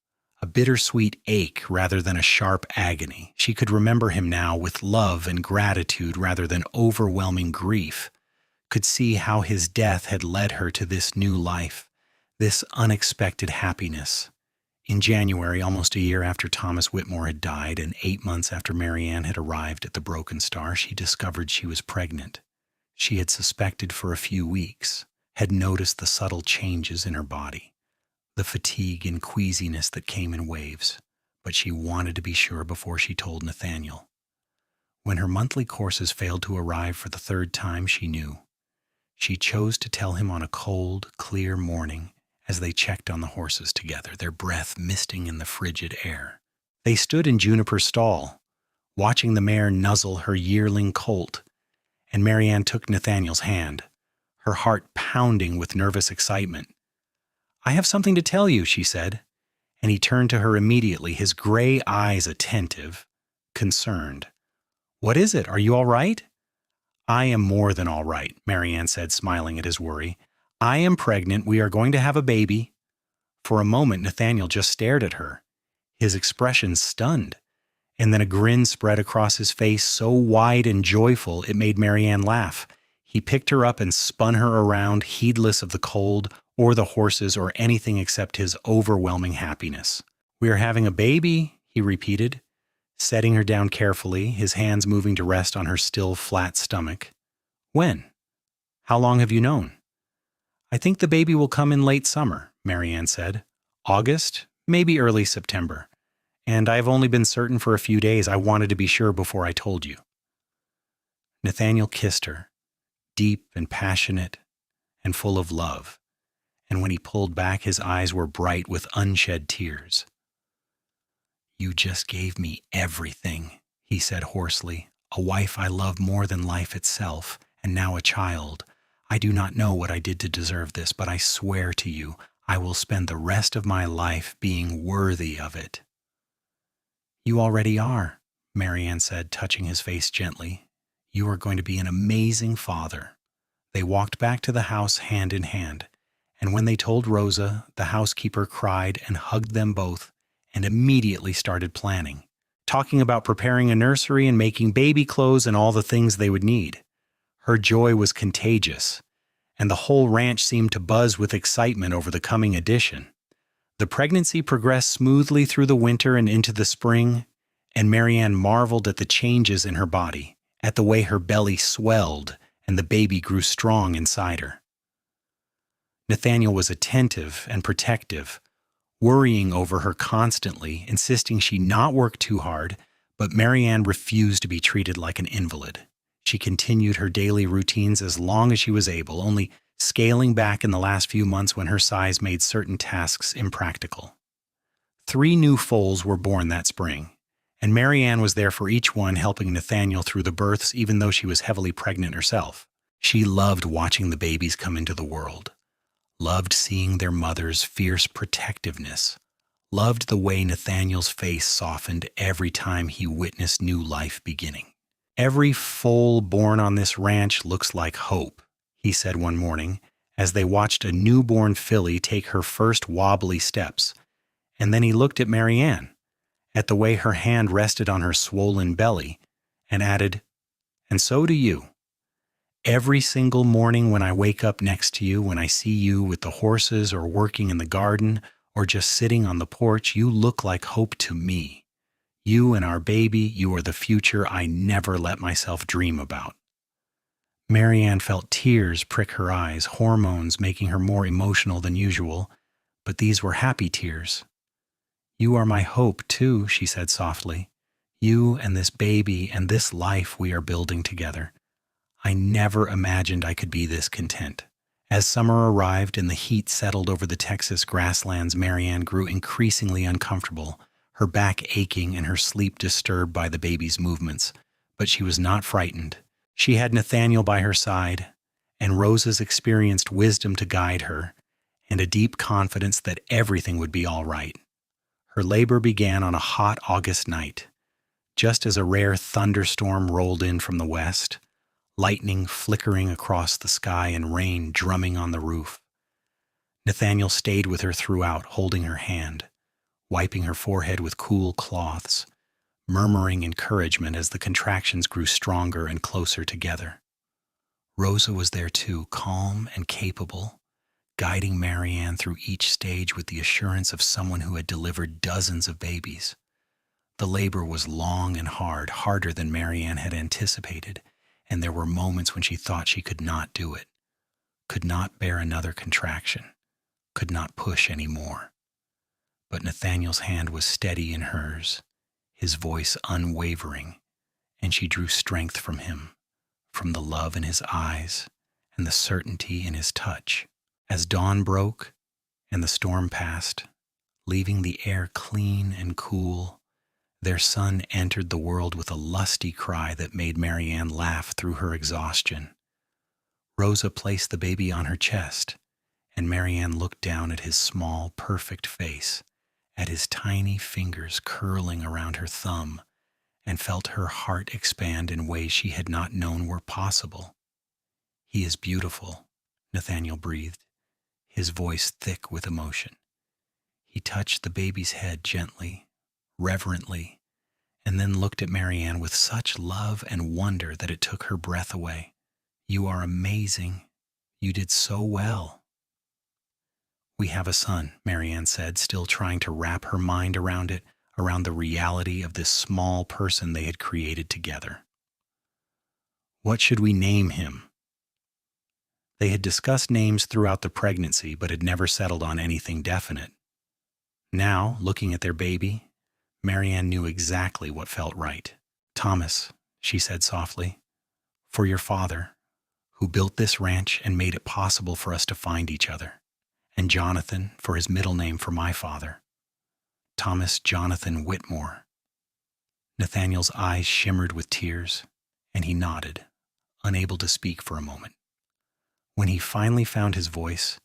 a bittersweet ache rather than a sharp agony. She could remember him now with love and gratitude rather than overwhelming grief, could see how his death had led her to this new life, this unexpected happiness. In January, almost a year after Thomas Whitmore had died and 8 months after Marianne had arrived at the Broken Star, she discovered she was pregnant. She had suspected for a few weeks, had noticed the subtle changes in her body, the fatigue and queasiness that came in waves, but she wanted to be sure before she told Nathaniel. When her monthly courses failed to arrive for the third time, she knew. She chose to tell him on a cold, clear morning as they checked on the horses together, their breath misting in the frigid air. They stood in Juniper's stall, watching the mare nuzzle her yearling colt, and Marianne took Nathaniel's hand, her heart pounding with nervous excitement. "I have something to tell you," she said, and he turned to her immediately, his gray eyes attentive, concerned. "What is it? Are you all right?" "I am more than all right," Marianne said, smiling at his worry. "I am pregnant. We are going to have a baby." For a moment, Nathaniel just stared at her, his expression stunned, and then a grin spread across his face so wide and joyful it made Marianne laugh. He picked her up and spun her around, heedless of the cold, or the horses, or anything except his overwhelming happiness. "We are having a baby," he repeated, setting her down carefully, his hands moving to rest on her still flat stomach. "When? How long have you known?" "I think the baby will come in late summer," Marianne said. "August, maybe early September. And I have only been certain for a few days. I wanted to be sure before I told you." Nathaniel kissed her, deep and passionate and full of love, and when he pulled back, his eyes were bright with unshed tears. "You just gave me everything," he said hoarsely, "a wife I love more than life itself, and now a child. I do not know what I did to deserve this, but I swear to you, I will spend the rest of my life being worthy of it." "You already are," Marianne said, touching his face gently. "You are going to be an amazing father." They walked back to the house hand in hand, and when they told Rosa, the housekeeper cried and hugged them both and immediately started planning, talking about preparing a nursery and making baby clothes and all the things they would need. Her joy was contagious, and the whole ranch seemed to buzz with excitement over the coming addition. The pregnancy progressed smoothly through the winter and into the spring, and Marianne marveled at the changes in her body, at the way her belly swelled and the baby grew strong inside her. Nathaniel was attentive and protective, worrying over her constantly, insisting she not work too hard, but Marianne refused to be treated like an invalid. She continued her daily routines as long as she was able, only scaling back in the last few months when her size made certain tasks impractical. 3 new foals were born that spring, and Marianne was there for each one, helping Nathaniel through the births even though she was heavily pregnant herself. She loved watching the babies come into the world, loved seeing their mother's fierce protectiveness, loved the way Nathaniel's face softened every time he witnessed new life beginning. "Every foal born on this ranch looks like hope," he said one morning, as they watched a newborn filly take her first wobbly steps, and then he looked at Marianne, at the way her hand rested on her swollen belly, and added, "And so do you." Every single morning when I wake up next to you, when I see you with the horses or working in the garden or just sitting on the porch, you look like hope to me. You and our baby, you are the future I never let myself dream about." Marianne felt tears prick her eyes, hormones making her more emotional than usual, but these were happy tears. "You are my hope, too," she said softly. "You and this baby and this life we are building together. I never imagined I could be this content." As summer arrived and the heat settled over the Texas grasslands, Marianne grew increasingly uncomfortable, her back aching and her sleep disturbed by the baby's movements. But she was not frightened. She had Nathaniel by her side, and Rosa's experienced wisdom to guide her, and a deep confidence that everything would be all right. Her labor began on a hot August night, just as a rare thunderstorm rolled in from the west, lightning flickering across the sky and rain drumming on the roof. Nathaniel stayed with her throughout, holding her hand, wiping her forehead with cool cloths, murmuring encouragement as the contractions grew stronger and closer together. Rosa was there too, calm and capable, guiding Marianne through each stage with the assurance of someone who had delivered dozens of babies. The labor was long and hard, harder than Marianne had anticipated, and there were moments when she thought she could not do it, could not bear another contraction, could not push any more. But Nathaniel's hand was steady in hers, his voice unwavering, and she drew strength from him, from the love in his eyes and the certainty in his touch. As dawn broke and the storm passed, leaving the air clean and cool, their son entered the world with a lusty cry that made Marianne laugh through her exhaustion. Rosa placed the baby on her chest, and Marianne looked down at his small, perfect face, at his tiny fingers curling around her thumb, and felt her heart expand in ways she had not known were possible. "He is beautiful," Nathaniel breathed, his voice thick with emotion. He touched the baby's head gently, reverently, and then looked at Marianne with such love and wonder that it took her breath away. "You are amazing. You did so well." "We have a son," Marianne said, still trying to wrap her mind around it, around the reality of this small person they had created together. "What should we name him?" They had discussed names throughout the pregnancy, but had never settled on anything definite. Now, looking at their baby, Marianne knew exactly what felt right. "Thomas," she said softly, "for your father, who built this ranch and made it possible for us to find each other. And Jonathan, for his middle name for my father. Thomas Jonathan Whitmore." Nathaniel's eyes shimmered with tears, and he nodded, unable to speak for a moment. When he finally found his voice,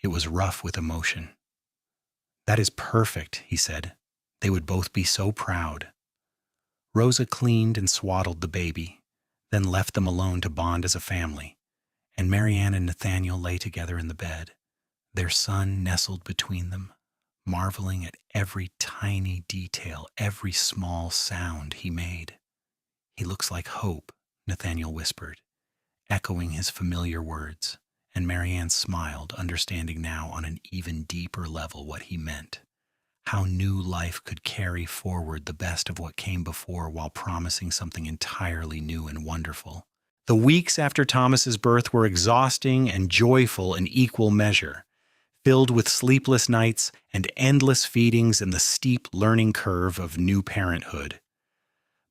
it was rough with emotion. "That is perfect," he said. "They would both be so proud." Rosa cleaned and swaddled the baby, then left them alone to bond as a family, and Marianne and Nathaniel lay together in the bed, their son nestled between them, marveling at every tiny detail, every small sound he made. "He looks like hope," Nathaniel whispered, echoing his familiar words, and Marianne smiled, understanding now on an even deeper level what he meant. How new life could carry forward the best of what came before while promising something entirely new and wonderful. The weeks after Thomas's birth were exhausting and joyful in equal measure, filled with sleepless nights and endless feedings and the steep learning curve of new parenthood.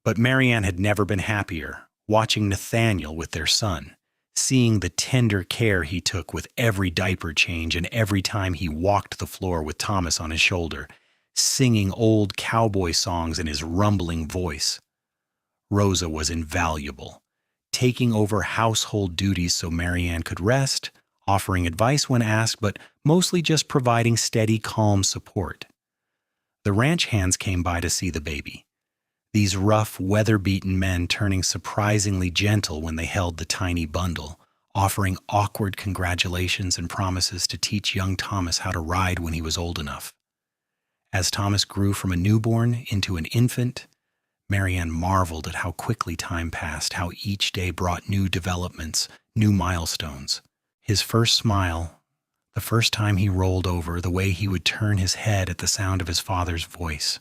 But Marianne had never been happier, watching Nathaniel with their son, seeing the tender care he took with every diaper change and every time he walked the floor with Thomas on his shoulder, singing old cowboy songs in his rumbling voice. Rosa was invaluable, taking over household duties so Marianne could rest, offering advice when asked, but mostly just providing steady, calm support. The ranch hands came by to see the baby, these rough, weather-beaten men turning surprisingly gentle when they held the tiny bundle, offering awkward congratulations and promises to teach young Thomas how to ride when he was old enough. As Thomas grew from a newborn into an infant, Marianne marveled at how quickly time passed, how each day brought new developments, new milestones. His first smile, the first time he rolled over, the way he would turn his head at the sound of his father's voice.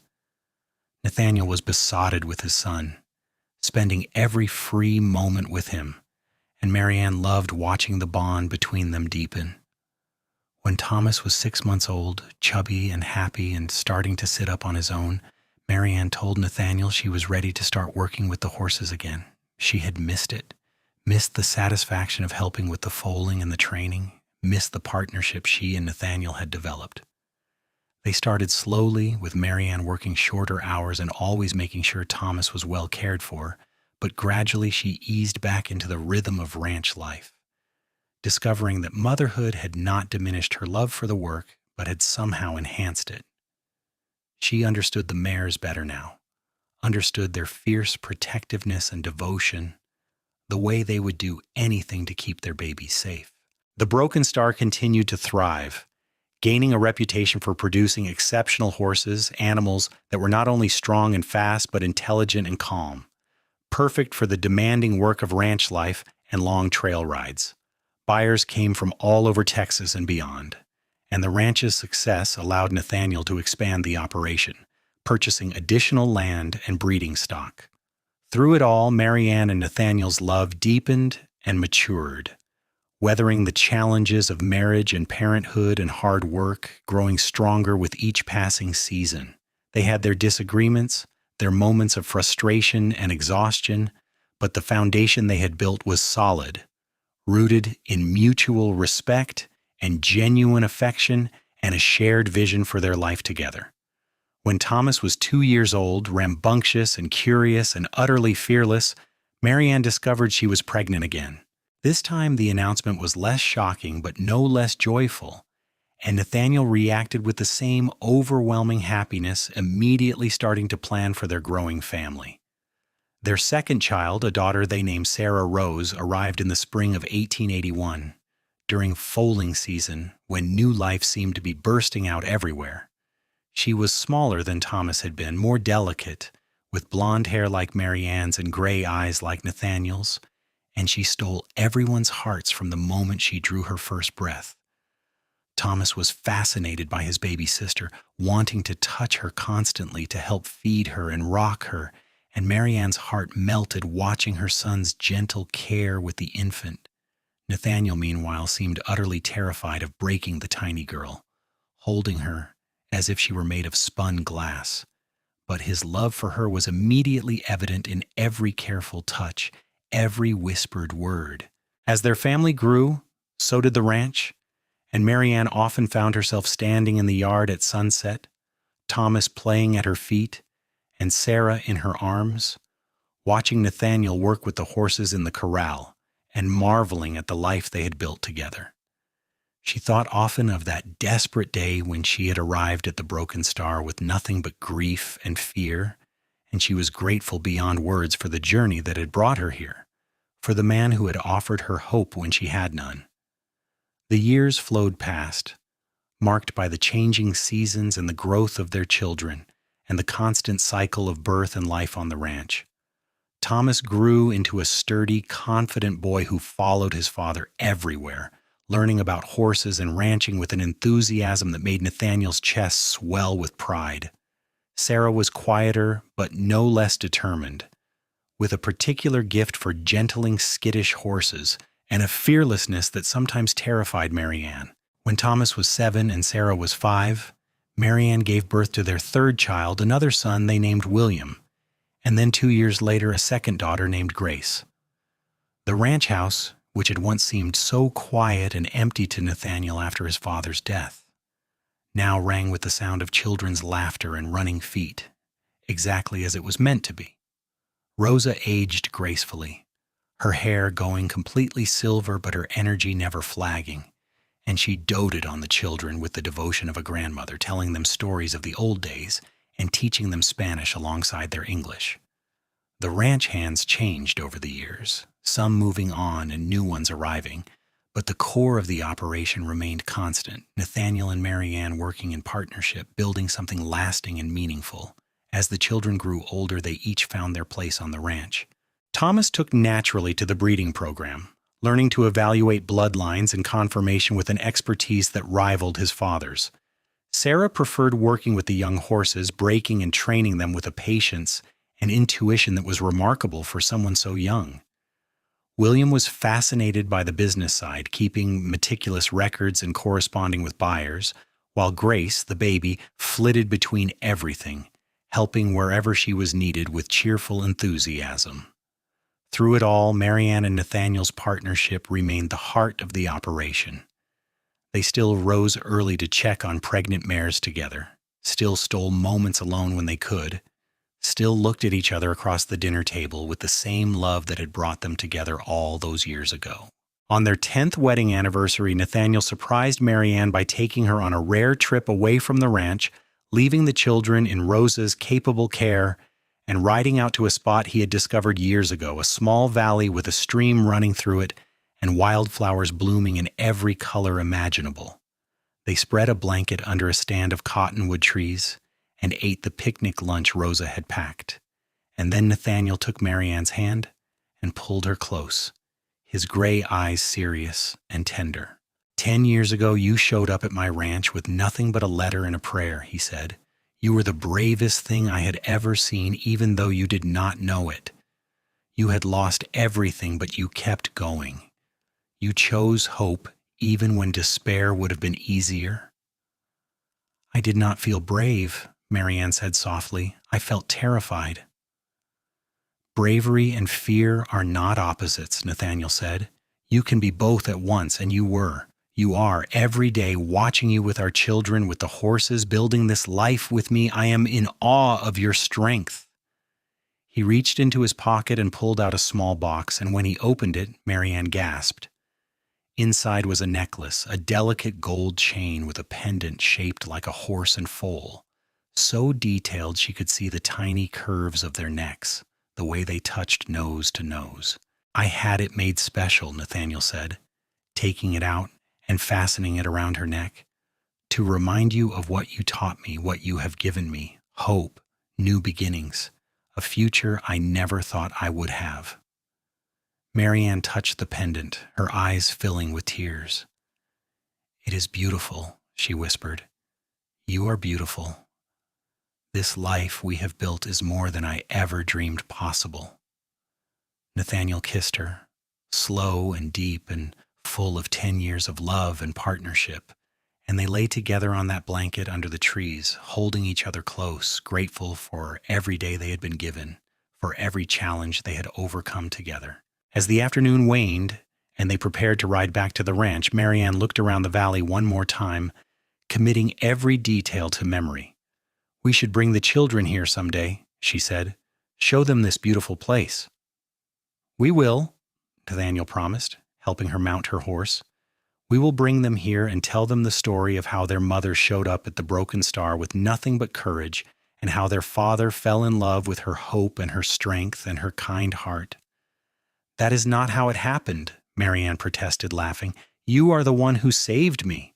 Nathaniel was besotted with his son, spending every free moment with him, and Marianne loved watching the bond between them deepen. When Thomas was 6 months old, chubby and happy and starting to sit up on his own, Marianne told Nathaniel she was ready to start working with the horses again. She had missed it, missed the satisfaction of helping with the foaling and the training, missed the partnership she and Nathaniel had developed. They started slowly, with Marianne working shorter hours and always making sure Thomas was well cared for, but gradually she eased back into the rhythm of ranch life, discovering that motherhood had not diminished her love for the work, but had somehow enhanced it. She understood the mares better now, understood their fierce protectiveness and devotion, the way they would do anything to keep their babies safe. The Broken Star continued to thrive, gaining a reputation for producing exceptional horses, animals that were not only strong and fast, but intelligent and calm, perfect for the demanding work of ranch life and long trail rides. Buyers came from all over Texas and beyond, and the ranch's success allowed Nathaniel to expand the operation, purchasing additional land and breeding stock. Through it all, Marianne and Nathaniel's love deepened and matured, weathering the challenges of marriage and parenthood and hard work, growing stronger with each passing season. They had their disagreements, their moments of frustration and exhaustion, but the foundation they had built was solid, rooted in mutual respect and genuine affection and a shared vision for their life together. When Thomas was 2 years old, rambunctious and curious and utterly fearless, Marianne discovered she was pregnant again. This time the announcement was less shocking but no less joyful, and Nathaniel reacted with the same overwhelming happiness, immediately starting to plan for their growing family. Their second child, a daughter they named Sarah Rose, arrived in the spring of 1881, during foaling season when new life seemed to be bursting out everywhere. She was smaller than Thomas had been, more delicate, with blonde hair like Marianne's and gray eyes like Nathaniel's, and she stole everyone's hearts from the moment she drew her first breath. Thomas was fascinated by his baby sister, wanting to touch her constantly to help feed her and rock her, and Marianne's heart melted watching her son's gentle care with the infant. Nathaniel, meanwhile, seemed utterly terrified of breaking the tiny girl, holding her as if she were made of spun glass. But his love for her was immediately evident in every careful touch, every whispered word. As their family grew, so did the ranch, and Marianne often found herself standing in the yard at sunset, Thomas playing at her feet, and Sarah in her arms, watching Nathaniel work with the horses in the corral and marveling at the life they had built together. She thought often of that desperate day when she had arrived at the Broken Star with nothing but grief and fear, and she was grateful beyond words for the journey that had brought her here, for the man who had offered her hope when she had none. The years flowed past, marked by the changing seasons and the growth of their children, and the constant cycle of birth and life on the ranch. Thomas grew into a sturdy, confident boy who followed his father everywhere, learning about horses and ranching with an enthusiasm that made Nathaniel's chest swell with pride. Sarah was quieter, but no less determined, with a particular gift for gentling, skittish horses and a fearlessness that sometimes terrified Marianne. When Thomas was 7 and Sarah was 5, Marianne gave birth to their third child, another son they named William, and then 2 years later a second daughter named Grace. The ranch house, which had once seemed so quiet and empty to Nathaniel after his father's death, now rang with the sound of children's laughter and running feet, exactly as it was meant to be. Rosa aged gracefully, her hair going completely silver but her energy never flagging, and she doted on the children with the devotion of a grandmother, telling them stories of the old days and teaching them Spanish alongside their English. The ranch hands changed over the years, some moving on and new ones arriving, but the core of the operation remained constant, Nathaniel and Marianne working in partnership, building something lasting and meaningful. As the children grew older, they each found their place on the ranch. Thomas took naturally to the breeding program, learning to evaluate bloodlines and confirmation with an expertise that rivaled his father's. Sarah preferred working with the young horses, breaking and training them with a patience and intuition that was remarkable for someone so young. William was fascinated by the business side, keeping meticulous records and corresponding with buyers, while Grace, the baby, flitted between everything, helping wherever she was needed with cheerful enthusiasm. Through it all, Marianne and Nathaniel's partnership remained the heart of the operation. They still rose early to check on pregnant mares together, still stole moments alone when they could, still looked at each other across the dinner table with the same love that had brought them together all those years ago. On their 10th wedding anniversary, Nathaniel surprised Marianne by taking her on a rare trip away from the ranch, leaving the children in Rosa's capable care and riding out to a spot he had discovered years ago, a small valley with a stream running through it and wildflowers blooming in every color imaginable. They spread a blanket under a stand of cottonwood trees and ate the picnic lunch Rosa had packed. And then Nathaniel took Marianne's hand and pulled her close, his gray eyes serious and tender. 10 years ago, you showed up at my ranch with nothing but a letter and a prayer, he said. You were the bravest thing I had ever seen, even though you did not know it. You had lost everything, but you kept going. You chose hope, even when despair would have been easier. I did not feel brave, Marianne said softly. I felt terrified. Bravery and fear are not opposites, Nathaniel said. You can be both at once, and you were. You are, every day, watching you with our children, with the horses, building this life with me. I am in awe of your strength. He reached into his pocket and pulled out a small box, and when he opened it, Marianne gasped. Inside was a necklace, a delicate gold chain with a pendant shaped like a horse and foal, so detailed she could see the tiny curves of their necks, the way they touched nose to nose. I had it made special, Nathaniel said, taking it out and fastening it around her neck, to remind you of what you taught me, what you have given me, hope, new beginnings, a future I never thought I would have. Marianne touched the pendant, her eyes filling with tears. It is beautiful, she whispered. You are beautiful. This life we have built is more than I ever dreamed possible. Nathaniel kissed her, slow and deep and full of 10 years of love and partnership, and they lay together on that blanket under the trees, holding each other close, grateful for every day they had been given, for every challenge they had overcome together. As the afternoon waned and they prepared to ride back to the ranch, Marianne looked around the valley one more time, committing every detail to memory. We should bring the children here someday, she said. Show them this beautiful place. We will, Nathaniel promised, helping her mount her horse. We will bring them here and tell them the story of how their mother showed up at the Broken Star with nothing but courage, and how their father fell in love with her hope and her strength and her kind heart. That is not how it happened, Marianne protested, laughing. You are the one who saved me.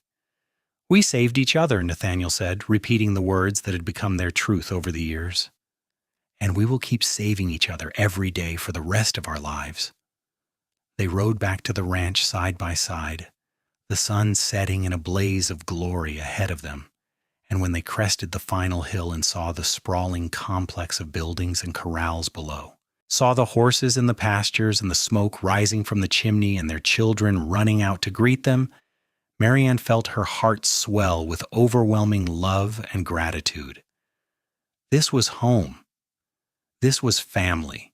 We saved each other, Nathaniel said, repeating the words that had become their truth over the years. And we will keep saving each other every day for the rest of our lives. They rode back to the ranch side by side, the sun setting in a blaze of glory ahead of them, and when they crested the final hill and saw the sprawling complex of buildings and corrals below, saw the horses in the pastures and the smoke rising from the chimney and their children running out to greet them, Marianne felt her heart swell with overwhelming love and gratitude. This was home. This was family.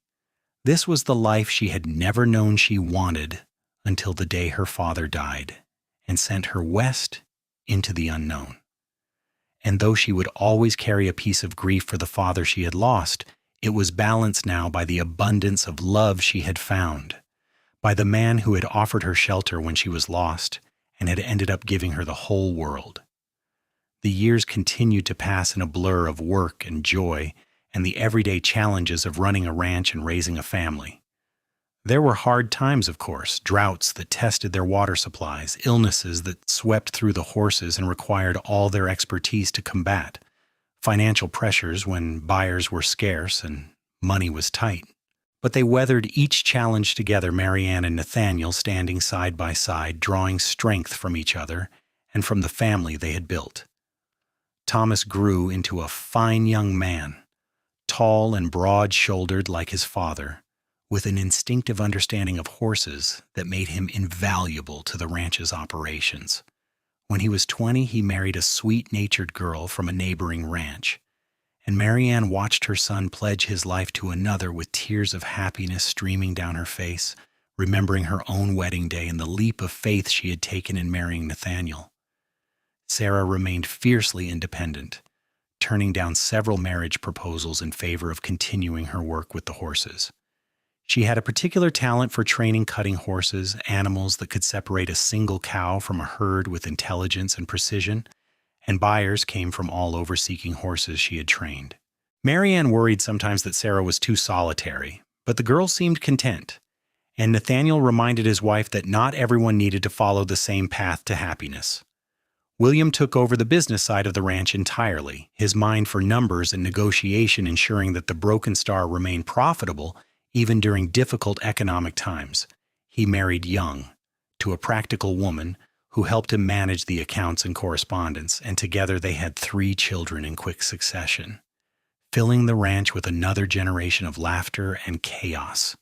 This was the life she had never known she wanted until the day her father died and sent her west into the unknown. And though she would always carry a piece of grief for the father she had lost, it was balanced now by the abundance of love she had found, by the man who had offered her shelter when she was lost and had ended up giving her the whole world. The years continued to pass in a blur of work and joy and the everyday challenges of running a ranch and raising a family. There were hard times, of course, droughts that tested their water supplies, illnesses that swept through the horses and required all their expertise to combat, financial pressures when buyers were scarce and money was tight. But they weathered each challenge together, Marianne and Nathaniel standing side by side, drawing strength from each other and from the family they had built. Thomas grew into a fine young man, tall and broad-shouldered like his father, with an instinctive understanding of horses that made him invaluable to the ranch's operations. When he was 20, he married a sweet-natured girl from a neighboring ranch, and Marianne watched her son pledge his life to another with tears of happiness streaming down her face, remembering her own wedding day and the leap of faith she had taken in marrying Nathaniel. Sarah remained fiercely independent, turning down several marriage proposals in favor of continuing her work with the horses. She had a particular talent for training cutting horses, animals that could separate a single cow from a herd with intelligence and precision, and buyers came from all over seeking horses she had trained. Marianne worried sometimes that Sarah was too solitary, but the girl seemed content, and Nathaniel reminded his wife that not everyone needed to follow the same path to happiness. William took over the business side of the ranch entirely, his mind for numbers and negotiation ensuring that the Broken Star remained profitable even during difficult economic times. He married young, to a practical woman who helped him manage the accounts and correspondence, and together they had 3 children in quick succession, filling the ranch with another generation of laughter and chaos.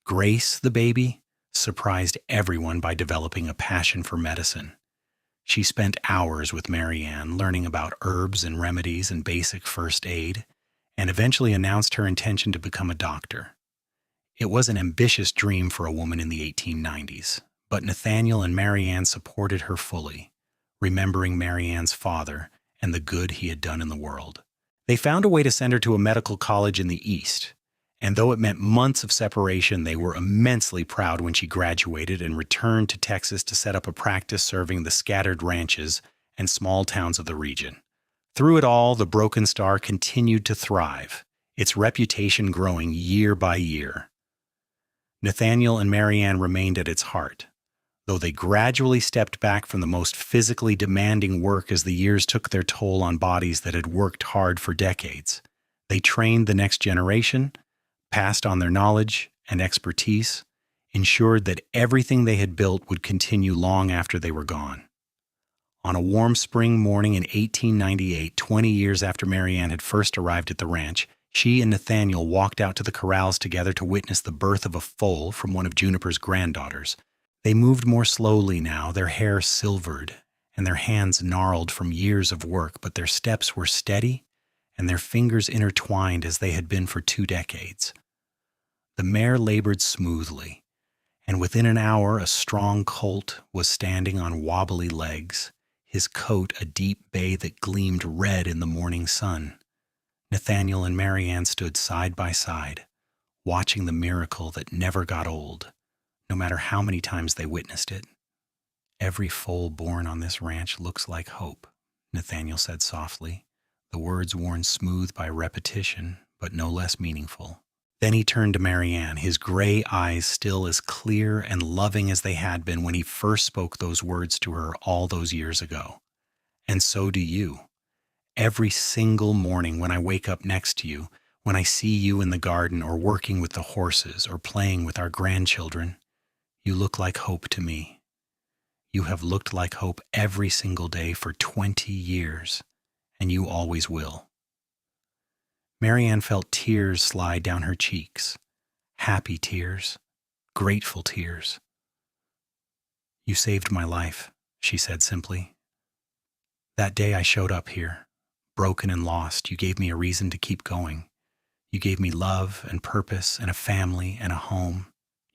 Grace, the baby, surprised everyone by developing a passion for medicine. She spent hours with Marianne learning about herbs and remedies and basic first aid, and eventually announced her intention to become a doctor. It was an ambitious dream for a woman in the 1890s, but Nathaniel and Marianne supported her fully, remembering Marianne's father and the good he had done in the world. They found a way to send her to a medical college in the East, and though it meant months of separation, they were immensely proud when she graduated and returned to Texas to set up a practice serving the scattered ranches and small towns of the region. Through it all, the Broken Star continued to thrive, its reputation growing year by year. Nathaniel and Marianne remained at its heart, though they gradually stepped back from the most physically demanding work as the years took their toll on bodies that had worked hard for decades. They trained the next generation, passed on their knowledge and expertise, ensured that everything they had built would continue long after they were gone. On a warm spring morning in 1898, 20 years after Marianne had first arrived at the ranch, she and Nathaniel walked out to the corrals together to witness the birth of a foal from one of Juniper's granddaughters. They moved more slowly now, their hair silvered, and their hands gnarled from years of work, but their steps were steady, and their fingers intertwined as they had been for 2 decades. The mare labored smoothly, and within an hour a strong colt was standing on wobbly legs, his coat a deep bay that gleamed red in the morning sun. Nathaniel and Marianne stood side by side, watching the miracle that never got old, no matter how many times they witnessed it. "Every foal born on this ranch looks like hope," Nathaniel said softly, the words worn smooth by repetition, but no less meaningful. Then he turned to Marianne, his gray eyes still as clear and loving as they had been when he first spoke those words to her all those years ago. "And so do you. Every single morning when I wake up next to you, when I see you in the garden or working with the horses or playing with our grandchildren, you look like hope to me. You have looked like hope every single day for 20 years, and you always will." Marianne felt tears slide down her cheeks, happy tears, grateful tears. "You saved my life," she said simply. "That day I showed up here, broken and lost, you gave me a reason to keep going. You gave me love and purpose and a family and a home.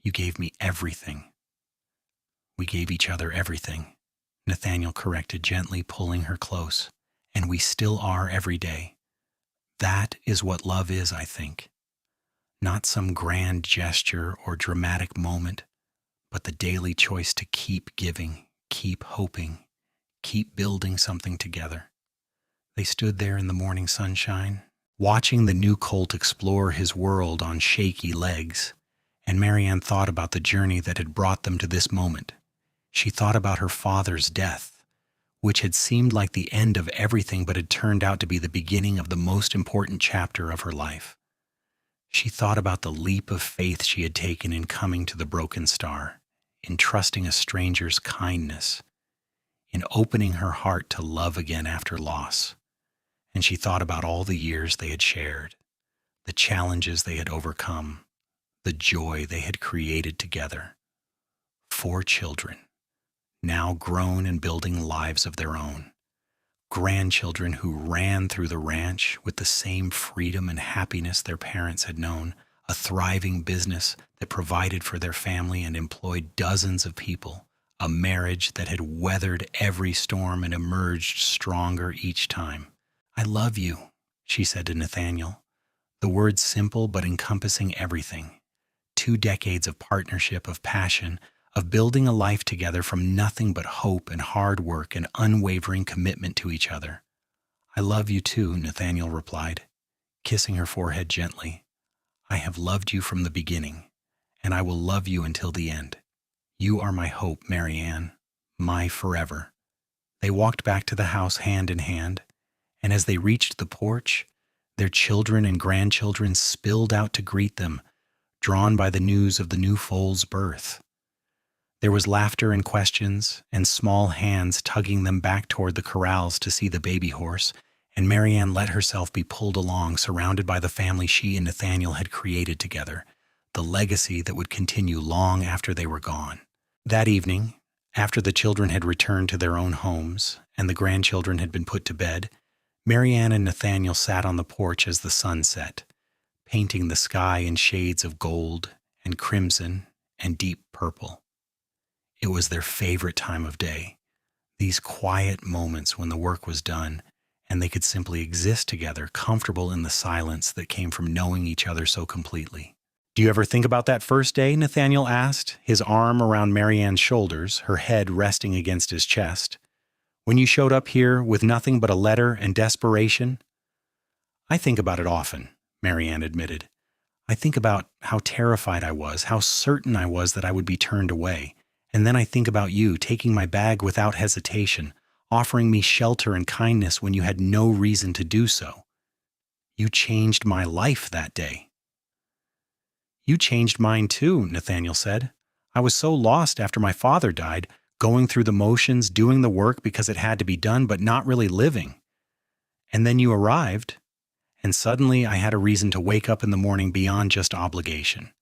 You gave me everything." "We gave each other everything," Nathaniel corrected gently, pulling her close. "And we still are every day. That is what love is, I think. Not some grand gesture or dramatic moment, but the daily choice to keep giving, keep hoping, keep building something together." They stood there in the morning sunshine, watching the new colt explore his world on shaky legs, and Marianne thought about the journey that had brought them to this moment. She thought about her father's death, which had seemed like the end of everything but had turned out to be the beginning of the most important chapter of her life. She thought about the leap of faith she had taken in coming to the broken star, in trusting a stranger's kindness, in opening her heart to love again after loss. And she thought about all the years they had shared, the challenges they had overcome, the joy they had created together. 4 children, now grown and building lives of their own. Grandchildren who ran through the ranch with the same freedom and happiness their parents had known, a thriving business that provided for their family and employed dozens of people, a marriage that had weathered every storm and emerged stronger each time. "I love you," she said to Nathaniel, the words simple but encompassing everything. 2 decades of partnership, of passion, of building a life together from nothing but hope and hard work and unwavering commitment to each other. "I love you too," Nathaniel replied, kissing her forehead gently. "I have loved you from the beginning, and I will love you until the end. You are my hope, Marianne, my forever." They walked back to the house hand in hand, and as they reached the porch, their children and grandchildren spilled out to greet them, drawn by the news of the new foal's birth. There was laughter and questions, and small hands tugging them back toward the corrals to see the baby horse, and Marianne let herself be pulled along, surrounded by the family she and Nathaniel had created together, the legacy that would continue long after they were gone. That evening, after the children had returned to their own homes and the grandchildren had been put to bed, Marianne and Nathaniel sat on the porch as the sun set, painting the sky in shades of gold and crimson and deep purple. It was their favorite time of day, these quiet moments when the work was done and they could simply exist together, comfortable in the silence that came from knowing each other so completely. "Do you ever think about that first day?" Nathaniel asked, his arm around Marianne's shoulders, her head resting against his chest. "When you showed up here with nothing but a letter and desperation?" "I think about it often," Marianne admitted. "I think about how terrified I was, how certain I was that I would be turned away. And then I think about you taking my bag without hesitation, offering me shelter and kindness when you had no reason to do so. You changed my life that day." "You changed mine too," Nathaniel said. "I was so lost after my father died, going through the motions, doing the work because it had to be done, but not really living. And then you arrived, and suddenly I had a reason to wake up in the morning beyond just obligation.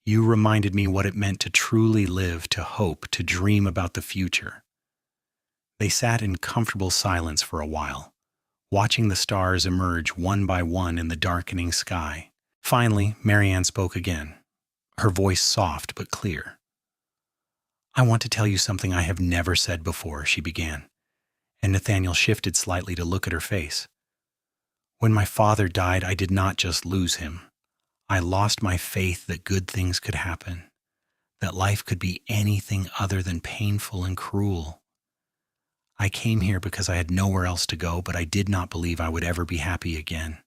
You reminded me what it meant to truly live, to hope, to dream about the future." They sat in comfortable silence for a while, watching the stars emerge one by one in the darkening sky. Finally, Marianne spoke again, her voice soft but clear. "I want to tell you something I have never said before," she began, and Nathaniel shifted slightly to look at her face. "When my father died, I did not just lose him. I lost my faith that good things could happen, that life could be anything other than painful and cruel. I came here because I had nowhere else to go, but I did not believe I would ever be happy again.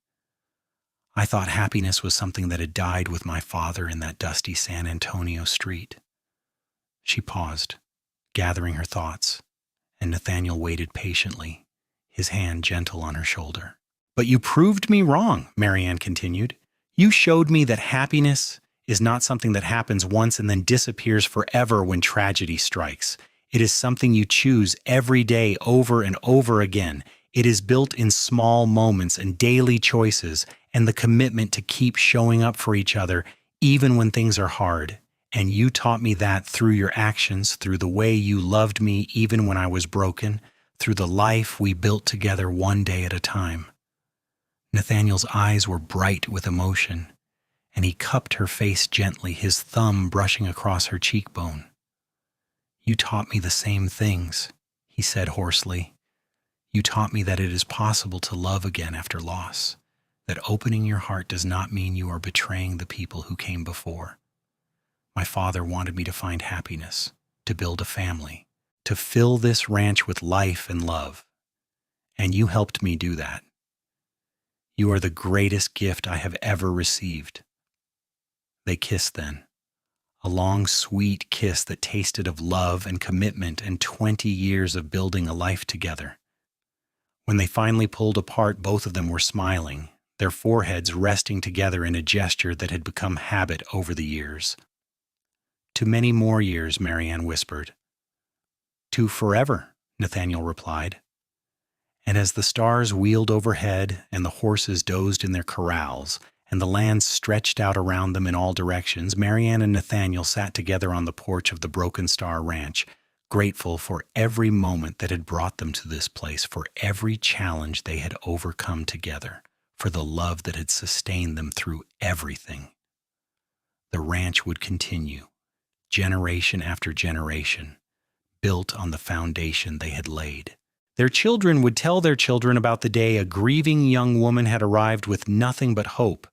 I thought happiness was something that had died with my father in that dusty San Antonio street." She paused, gathering her thoughts, and Nathaniel waited patiently, his hand gentle on her shoulder. "But you proved me wrong," Marianne continued. "You showed me that happiness is not something that happens once and then disappears forever when tragedy strikes. It is something you choose every day over and over again. It is built in small moments and daily choices and the commitment to keep showing up for each other even when things are hard. And you taught me that through your actions, through the way you loved me even when I was broken, through the life we built together one day at a time." Nathaniel's eyes were bright with emotion, and he cupped her face gently, his thumb brushing across her cheekbone. "You taught me the same things," he said hoarsely. "You taught me that it is possible to love again after loss, that opening your heart does not mean you are betraying the people who came before. My father wanted me to find happiness, to build a family, to fill this ranch with life and love. And you helped me do that. You are the greatest gift I have ever received." They kissed then, a long, sweet kiss that tasted of love and commitment and 20 years of building a life together. When they finally pulled apart, both of them were smiling, their foreheads resting together in a gesture that had become habit over the years. "To many more years," Marianne whispered. "To forever," Nathaniel replied. And as the stars wheeled overhead and the horses dozed in their corrals, and the land stretched out around them in all directions, Marianne and Nathaniel sat together on the porch of the Broken Star Ranch, grateful for every moment that had brought them to this place, for every challenge they had overcome together, for the love that had sustained them through everything. The ranch would continue, generation after generation, built on the foundation they had laid. Their children would tell their children about the day a grieving young woman had arrived with nothing but hope,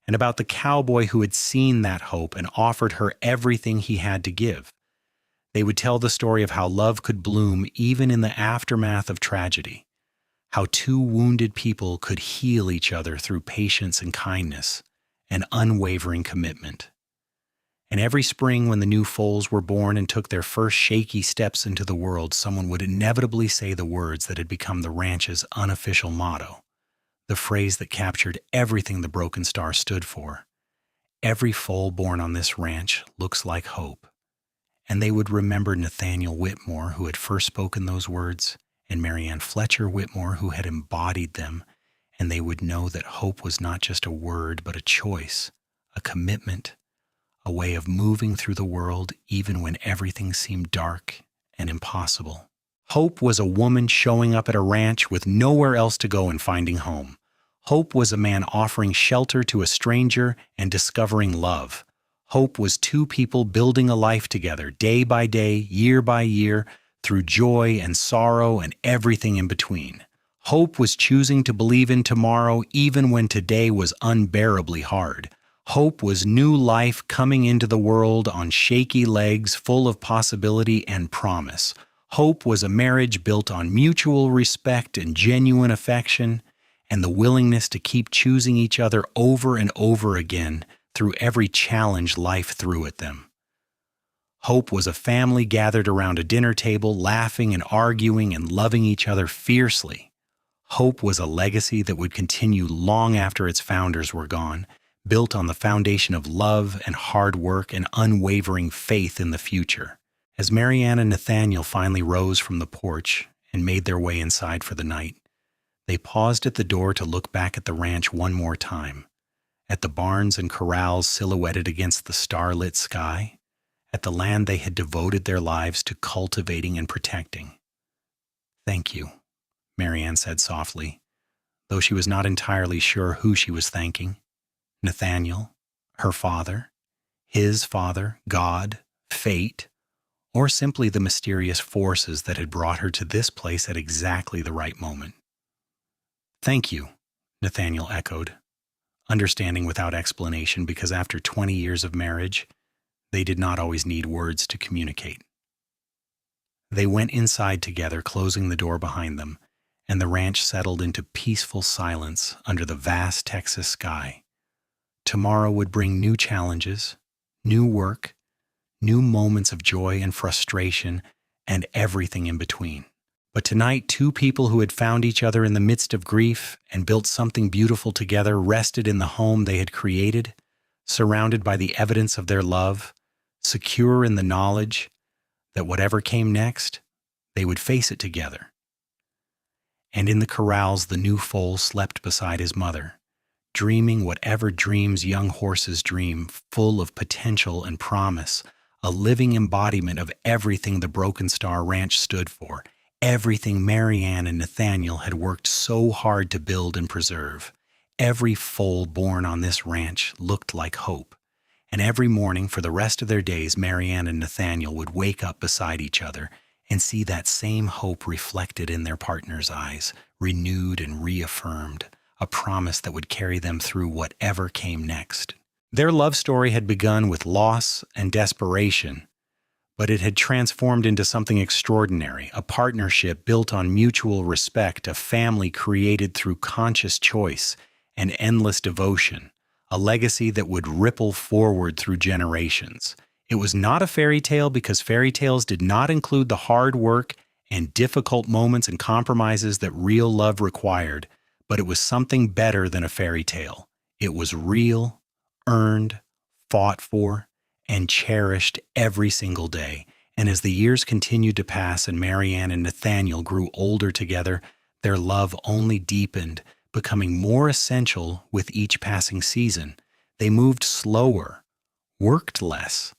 and about the cowboy who had seen that hope and offered her everything he had to give. They would tell the story of how love could bloom even in the aftermath of tragedy, how two wounded people could heal each other through patience and kindness and unwavering commitment. And every spring when the new foals were born and took their first shaky steps into the world, someone would inevitably say the words that had become the ranch's unofficial motto, the phrase that captured everything the Broken Star stood for. "Every foal born on this ranch looks like hope." And they would remember Nathaniel Whitmore, who had first spoken those words, and Marianne Fletcher Whitmore, who had embodied them, and they would know that hope was not just a word, but a choice, a commitment, a way of moving through the world even when everything seemed dark and impossible. Hope was a woman showing up at a ranch with nowhere else to go and finding home. Hope was a man offering shelter to a stranger and discovering love. Hope was two people building a life together, day by day, year by year, through joy and sorrow and everything in between. Hope was choosing to believe in tomorrow even when today was unbearably hard. Hope was new life coming into the world on shaky legs, full of possibility and promise. Hope was a marriage built on mutual respect and genuine affection, and the willingness to keep choosing each other over and over again through every challenge life threw at them. Hope was a family gathered around a dinner table, laughing and arguing and loving each other fiercely. Hope was a legacy that would continue long after its founders were gone, built on the foundation of love and hard work and unwavering faith in the future. As Marianne and Nathaniel finally rose from the porch and made their way inside for the night, they paused at the door to look back at the ranch one more time, at the barns and corrals silhouetted against the starlit sky, at the land they had devoted their lives to cultivating and protecting. "Thank you," Marianne said softly, though she was not entirely sure who she was thanking. Nathaniel, her father, his father, God, fate, or simply the mysterious forces that had brought her to this place at exactly the right moment. "Thank you," Nathaniel echoed, understanding without explanation because after 20 years of marriage, they did not always need words to communicate. They went inside together, closing the door behind them, and the ranch settled into peaceful silence under the vast Texas sky. Tomorrow would bring new challenges, new work, new moments of joy and frustration, and everything in between. But tonight, two people who had found each other in the midst of grief and built something beautiful together rested in the home they had created, surrounded by the evidence of their love, secure in the knowledge that whatever came next, they would face it together. And in the corrals, the new foal slept beside his mother, dreaming whatever dreams young horses dream, full of potential and promise, a living embodiment of everything the Broken Star Ranch stood for, everything Marianne and Nathaniel had worked so hard to build and preserve. Every foal born on this ranch looked like hope, and every morning for the rest of their days, Marianne and Nathaniel would wake up beside each other and see that same hope reflected in their partner's eyes, renewed and reaffirmed, a promise that would carry them through whatever came next. Their love story had begun with loss and desperation, but it had transformed into something extraordinary, a partnership built on mutual respect, a family created through conscious choice and endless devotion, a legacy that would ripple forward through generations. It was not a fairy tale because fairy tales did not include the hard work and difficult moments and compromises that real love required, But it was something better than a fairy tale. It was real, earned, fought for, and cherished every single day. And as the years continued to pass and Marianne and Nathaniel grew older together, their love only deepened, becoming more essential with each passing season. They moved slower, worked less,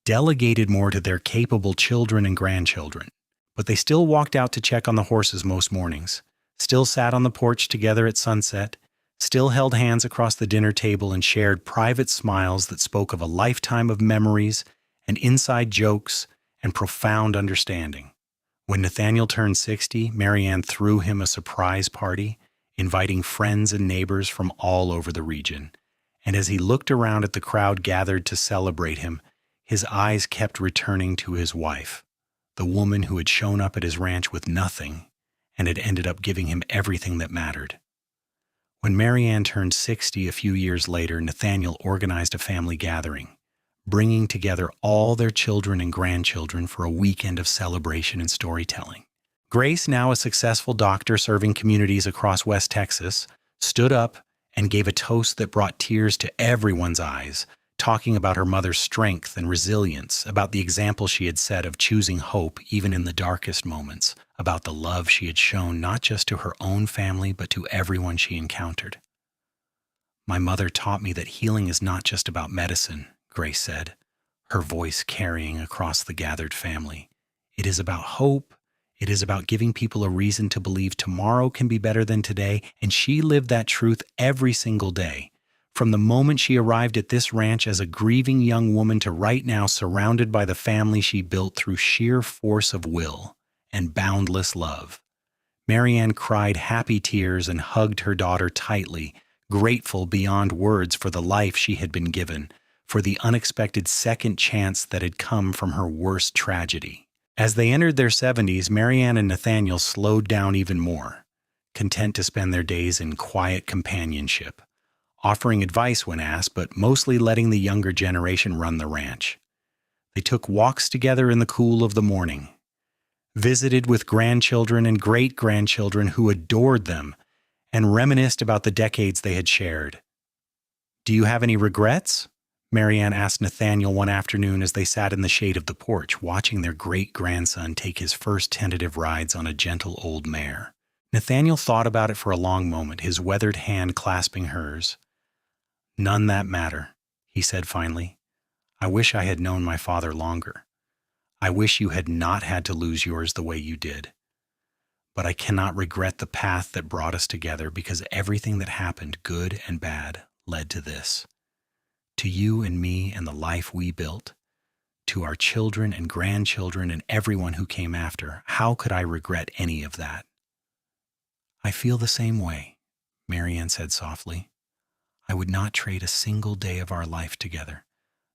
delegated more to their capable children and grandchildren. But they still walked out to check on the horses most mornings, still sat on the porch together at sunset, still held hands across the dinner table and shared private smiles that spoke of a lifetime of memories and inside jokes and profound understanding. When Nathaniel turned 60, Marianne threw him a surprise party, inviting friends and neighbors from all over the region. And as he looked around at the crowd gathered to celebrate him, his eyes kept returning to his wife, the woman who had shown up at his ranch with nothing and had ended up giving him everything that mattered. When Marianne turned 60 a few years later, Nathaniel organized a family gathering, bringing together all their children and grandchildren for a weekend of celebration and storytelling. Grace, now a successful doctor serving communities across West Texas, stood up and gave a toast that brought tears to everyone's eyes, talking about her mother's strength and resilience, about the example she had set of choosing hope even in the darkest moments, about the love she had shown not just to her own family but to everyone she encountered. "My mother taught me that healing is not just about medicine," Grace said, her voice carrying across the gathered family. "It is about hope. It is about giving people a reason to believe tomorrow can be better than today," and she lived that truth every single day. From the moment she arrived at this ranch as a grieving young woman to right now surrounded by the family she built through sheer force of will and boundless love. Marianne cried happy tears and hugged her daughter tightly, grateful beyond words for the life she had been given, for the unexpected second chance that had come from her worst tragedy. As they entered their 70s, Marianne and Nathaniel slowed down even more, content to spend their days in quiet companionship, offering advice when asked, but mostly letting the younger generation run the ranch. They took walks together in the cool of the morning, visited with grandchildren and great-grandchildren who adored them, and reminisced about the decades they had shared. "Do you have any regrets?" Marianne asked Nathaniel one afternoon as they sat in the shade of the porch, watching their great-grandson take his first tentative rides on a gentle old mare. Nathaniel thought about it for a long moment, his weathered hand clasping hers. "None that matter," he said finally. "I wish I had known my father longer. I wish you had not had to lose yours the way you did. But I cannot regret the path that brought us together because everything that happened, good and bad, led to this. To you and me and the life we built, to our children and grandchildren and everyone who came after, how could I regret any of that?" "I feel the same way," Marianne said softly. "I would not trade a single day of our life together,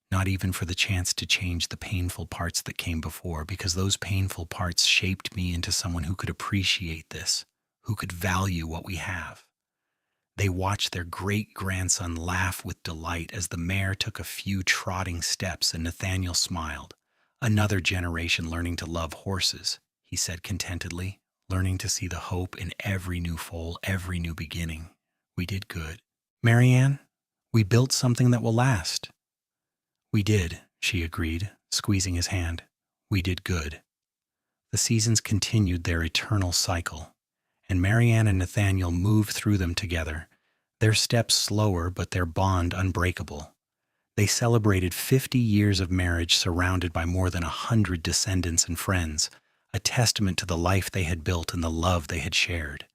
not even for the chance to change the painful parts that came before, because those painful parts shaped me into someone who could appreciate this, who could value what we have." They watched their great-grandson laugh with delight as the mare took a few trotting steps, and Nathaniel smiled. "Another generation learning to love horses," he said contentedly, "learning to see the hope in every new foal, every new beginning. We did good. Marianne, we built something that will last." "We did," she agreed, squeezing his hand. "We did good." The seasons continued their eternal cycle, and Marianne and Nathaniel moved through them together, their steps slower but their bond unbreakable. They celebrated 50 years of marriage surrounded by more than 100 descendants and friends, a testament to the life they had built and the love they had shared.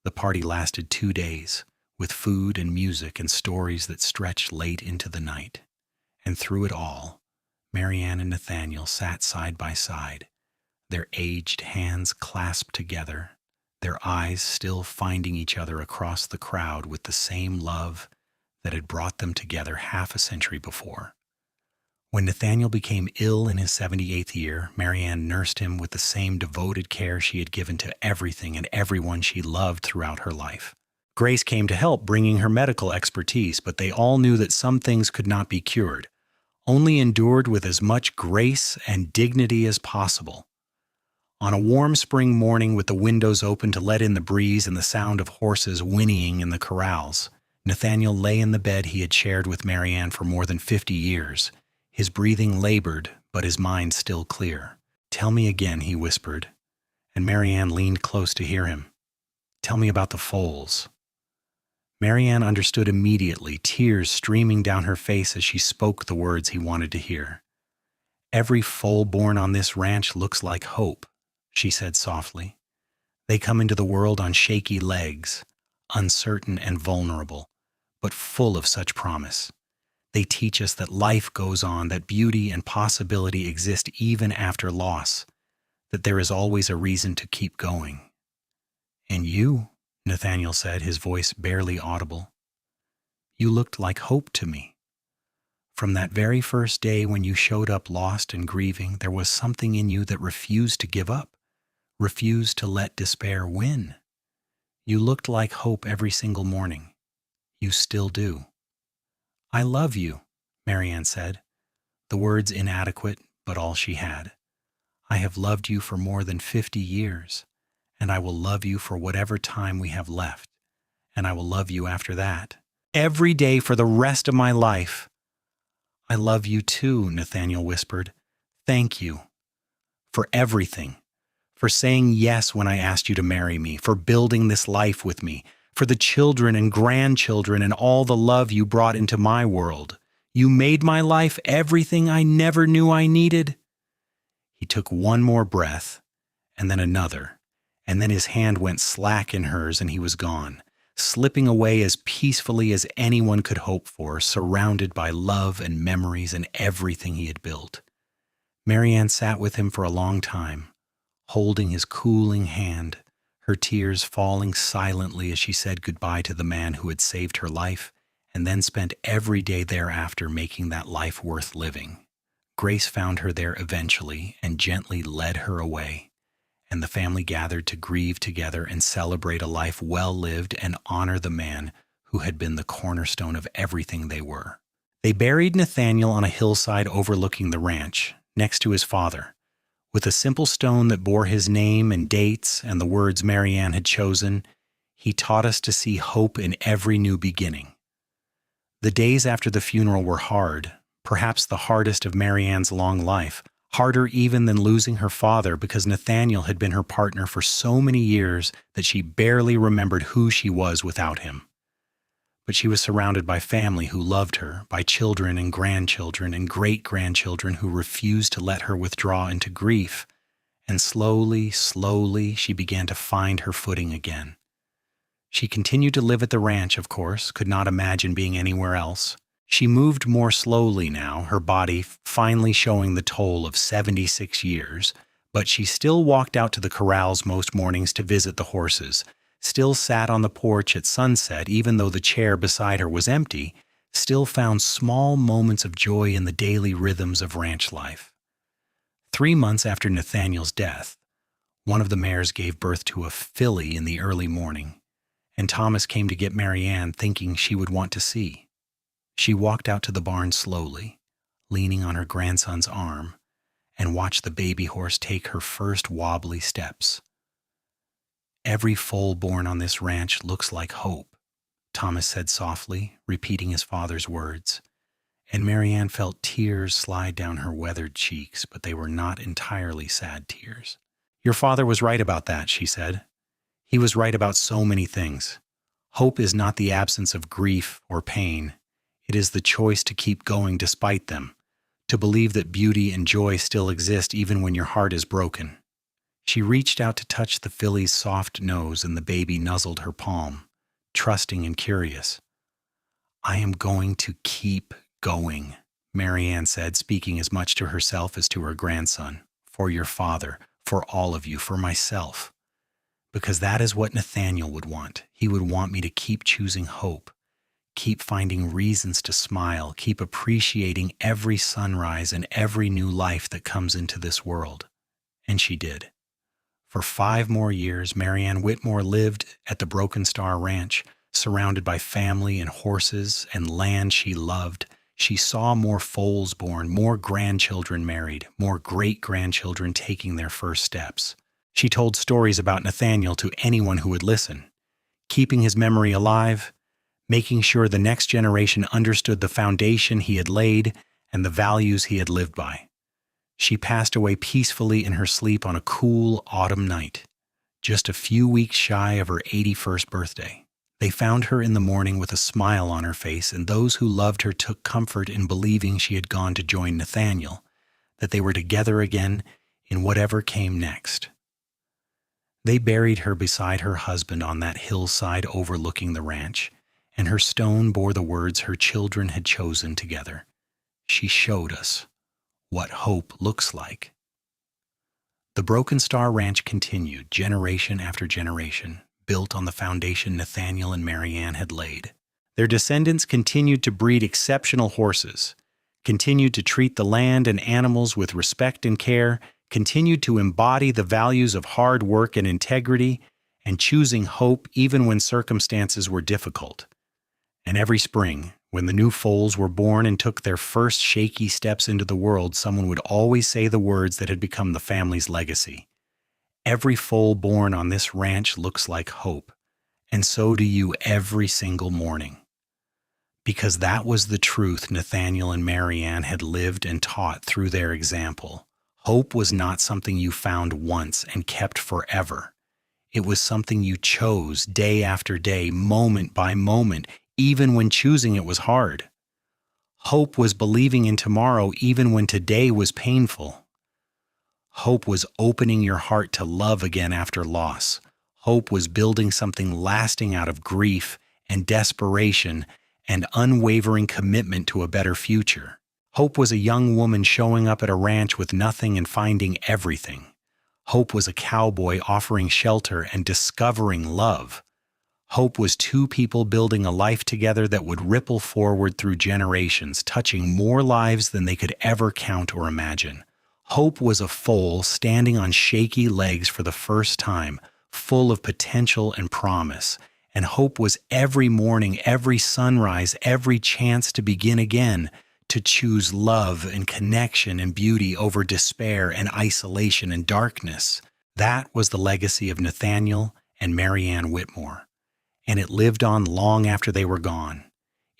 The party lasted 2 days, with food and music and stories that stretched late into the night. And through it all, Marianne and Nathaniel sat side by side, their aged hands clasped together, their eyes still finding each other across the crowd with the same love that had brought them together half a century before. When Nathaniel became ill in his 78th year, Marianne nursed him with the same devoted care she had given to everything and everyone she loved throughout her life. Grace came to help, bringing her medical expertise, but they all knew that some things could not be cured, only endured with as much grace and dignity as possible. On a warm spring morning with the windows open to let in the breeze and the sound of horses whinnying in the corrals, Nathaniel lay in the bed he had shared with Marianne for more than 50 years. His breathing labored, but his mind still clear. "Tell me again," he whispered, and Marianne leaned close to hear him. "Tell me about the foals." Marianne understood immediately, tears streaming down her face as she spoke the words he wanted to hear. "Every foal born on this ranch looks like hope," she said softly. "They come into the world on shaky legs, uncertain and vulnerable, but full of such promise. They teach us that life goes on, that beauty and possibility exist even after loss, that there is always a reason to keep going." "And you," Nathaniel said, his voice barely audible, "you looked like hope to me. From that very first day when you showed up lost and grieving, there was something in you that refused to give up, refused to let despair win. You looked like hope every single morning. You still do." "I love you," Marianne said, the words inadequate, but all she had. "I have loved you for more than 50 years, and I will love you for whatever time we have left, and I will love you after that. Every day for the rest of my life." "I love you too," Nathaniel whispered. "Thank you. For everything. For saying yes when I asked you to marry me, for building this life with me, for the children and grandchildren and all the love you brought into my world. You made my life everything I never knew I needed." He took one more breath, and then another, and then his hand went slack in hers and he was gone, slipping away as peacefully as anyone could hope for, surrounded by love and memories and everything he had built. Marianne sat with him for a long time, holding his cooling hand, her tears falling silently as she said goodbye to the man who had saved her life and then spent every day thereafter making that life worth living. Grace found her there eventually and gently led her away, and the family gathered to grieve together and celebrate a life well lived and honor the man who had been the cornerstone of everything they were. They buried Nathaniel on a hillside overlooking the ranch, next to his father, with a simple stone that bore his name and dates and the words Marianne had chosen. "He taught us to see hope in every new beginning." The days after the funeral were hard, perhaps the hardest of Marianne's long life, harder even than losing her father, because Nathaniel had been her partner for so many years that she barely remembered who she was without him. But she was surrounded by family who loved her, by children and grandchildren and great-grandchildren who refused to let her withdraw into grief, and slowly, slowly, she began to find her footing again. She continued to live at the ranch, of course, could not imagine being anywhere else. She moved more slowly now, her body finally showing the toll of 76 years, but she still walked out to the corrals most mornings to visit the horses, still sat on the porch at sunset even though the chair beside her was empty, still found small moments of joy in the daily rhythms of ranch life. 3 months after Nathaniel's death, one of the mares gave birth to a filly in the early morning, and Thomas came to get Marianne, thinking she would want to see. She walked out to the barn slowly, leaning on her grandson's arm, and watched the baby horse take her first wobbly steps. "Every foal born on this ranch looks like hope," Thomas said softly, repeating his father's words, and Marianne felt tears slide down her weathered cheeks, but they were not entirely sad tears. "Your father was right about that," she said. "He was right about so many things. Hope is not the absence of grief or pain. It is the choice to keep going despite them, to believe that beauty and joy still exist even when your heart is broken." She reached out to touch the filly's soft nose, and the baby nuzzled her palm, trusting and curious. "I am going to keep going," Marianne said, speaking as much to herself as to her grandson. "For your father, for all of you, for myself. Because that is what Nathaniel would want. He would want me to keep choosing hope, keep finding reasons to smile, keep appreciating every sunrise and every new life that comes into this world." And she did. For 5 more years, Marianne Whitmore lived at the Broken Star Ranch, surrounded by family and horses and land she loved. She saw more foals born, more grandchildren married, more great-grandchildren taking their first steps. She told stories about Nathaniel to anyone who would listen, keeping his memory alive, making sure the next generation understood the foundation he had laid and the values he had lived by. She passed away peacefully in her sleep on a cool autumn night, just a few weeks shy of her 81st birthday. They found her in the morning with a smile on her face, and those who loved her took comfort in believing she had gone to join Nathaniel, that they were together again in whatever came next. They buried her beside her husband on that hillside overlooking the ranch, and her stone bore the words her children had chosen together. She showed us what hope looks like. The Broken Star Ranch continued, generation after generation, built on the foundation Nathaniel and Marianne had laid. Their descendants continued to breed exceptional horses, continued to treat the land and animals with respect and care, continued to embody the values of hard work and integrity, and choosing hope even when circumstances were difficult. And every spring, when the new foals were born and took their first shaky steps into the world, someone would always say the words that had become the family's legacy. Every foal born on this ranch looks like hope, and so do you every single morning. Because that was the truth Nathaniel and Marianne had lived and taught through their example. Hope was not something you found once and kept forever. It was something you chose day after day, moment by moment, even when choosing it was hard. Hope was believing in tomorrow even when today was painful. Hope was opening your heart to love again after loss. Hope was building something lasting out of grief and desperation and unwavering commitment to a better future. Hope was a young woman showing up at a ranch with nothing and finding everything. Hope was a cowboy offering shelter and discovering love. Hope was two people building a life together that would ripple forward through generations, touching more lives than they could ever count or imagine. Hope was a foal standing on shaky legs for the first time, full of potential and promise. And hope was every morning, every sunrise, every chance to begin again, to choose love and connection and beauty over despair and isolation and darkness. That was the legacy of Nathaniel and Marianne Whitmore. And it lived on long after they were gone,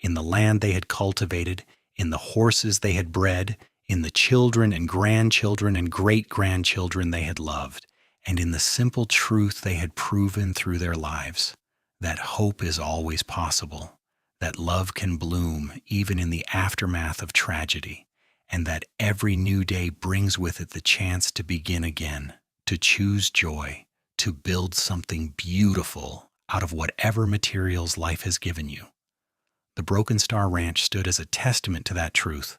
in the land they had cultivated, in the horses they had bred, in the children and grandchildren and great-grandchildren they had loved, and in the simple truth they had proven through their lives, that hope is always possible, that love can bloom even in the aftermath of tragedy, and that every new day brings with it the chance to begin again, to choose joy, to build something beautiful out of whatever materials life has given you. The Broken Star Ranch stood as a testament to that truth,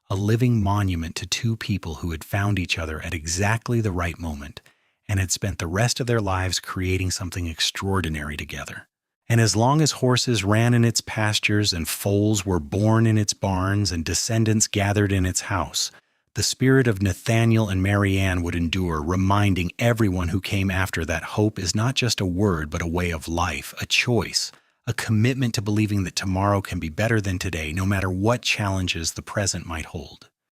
a living monument to two people who had found each other at exactly the right moment and had spent the rest of their lives creating something extraordinary together. And as long as horses ran in its pastures and foals were born in its barns and descendants gathered in its house, the spirit of Nathaniel and Marianne would endure, reminding everyone who came after that hope is not just a word but a way of life, a choice, a commitment to believing that tomorrow can be better than today, no matter what challenges the present might hold.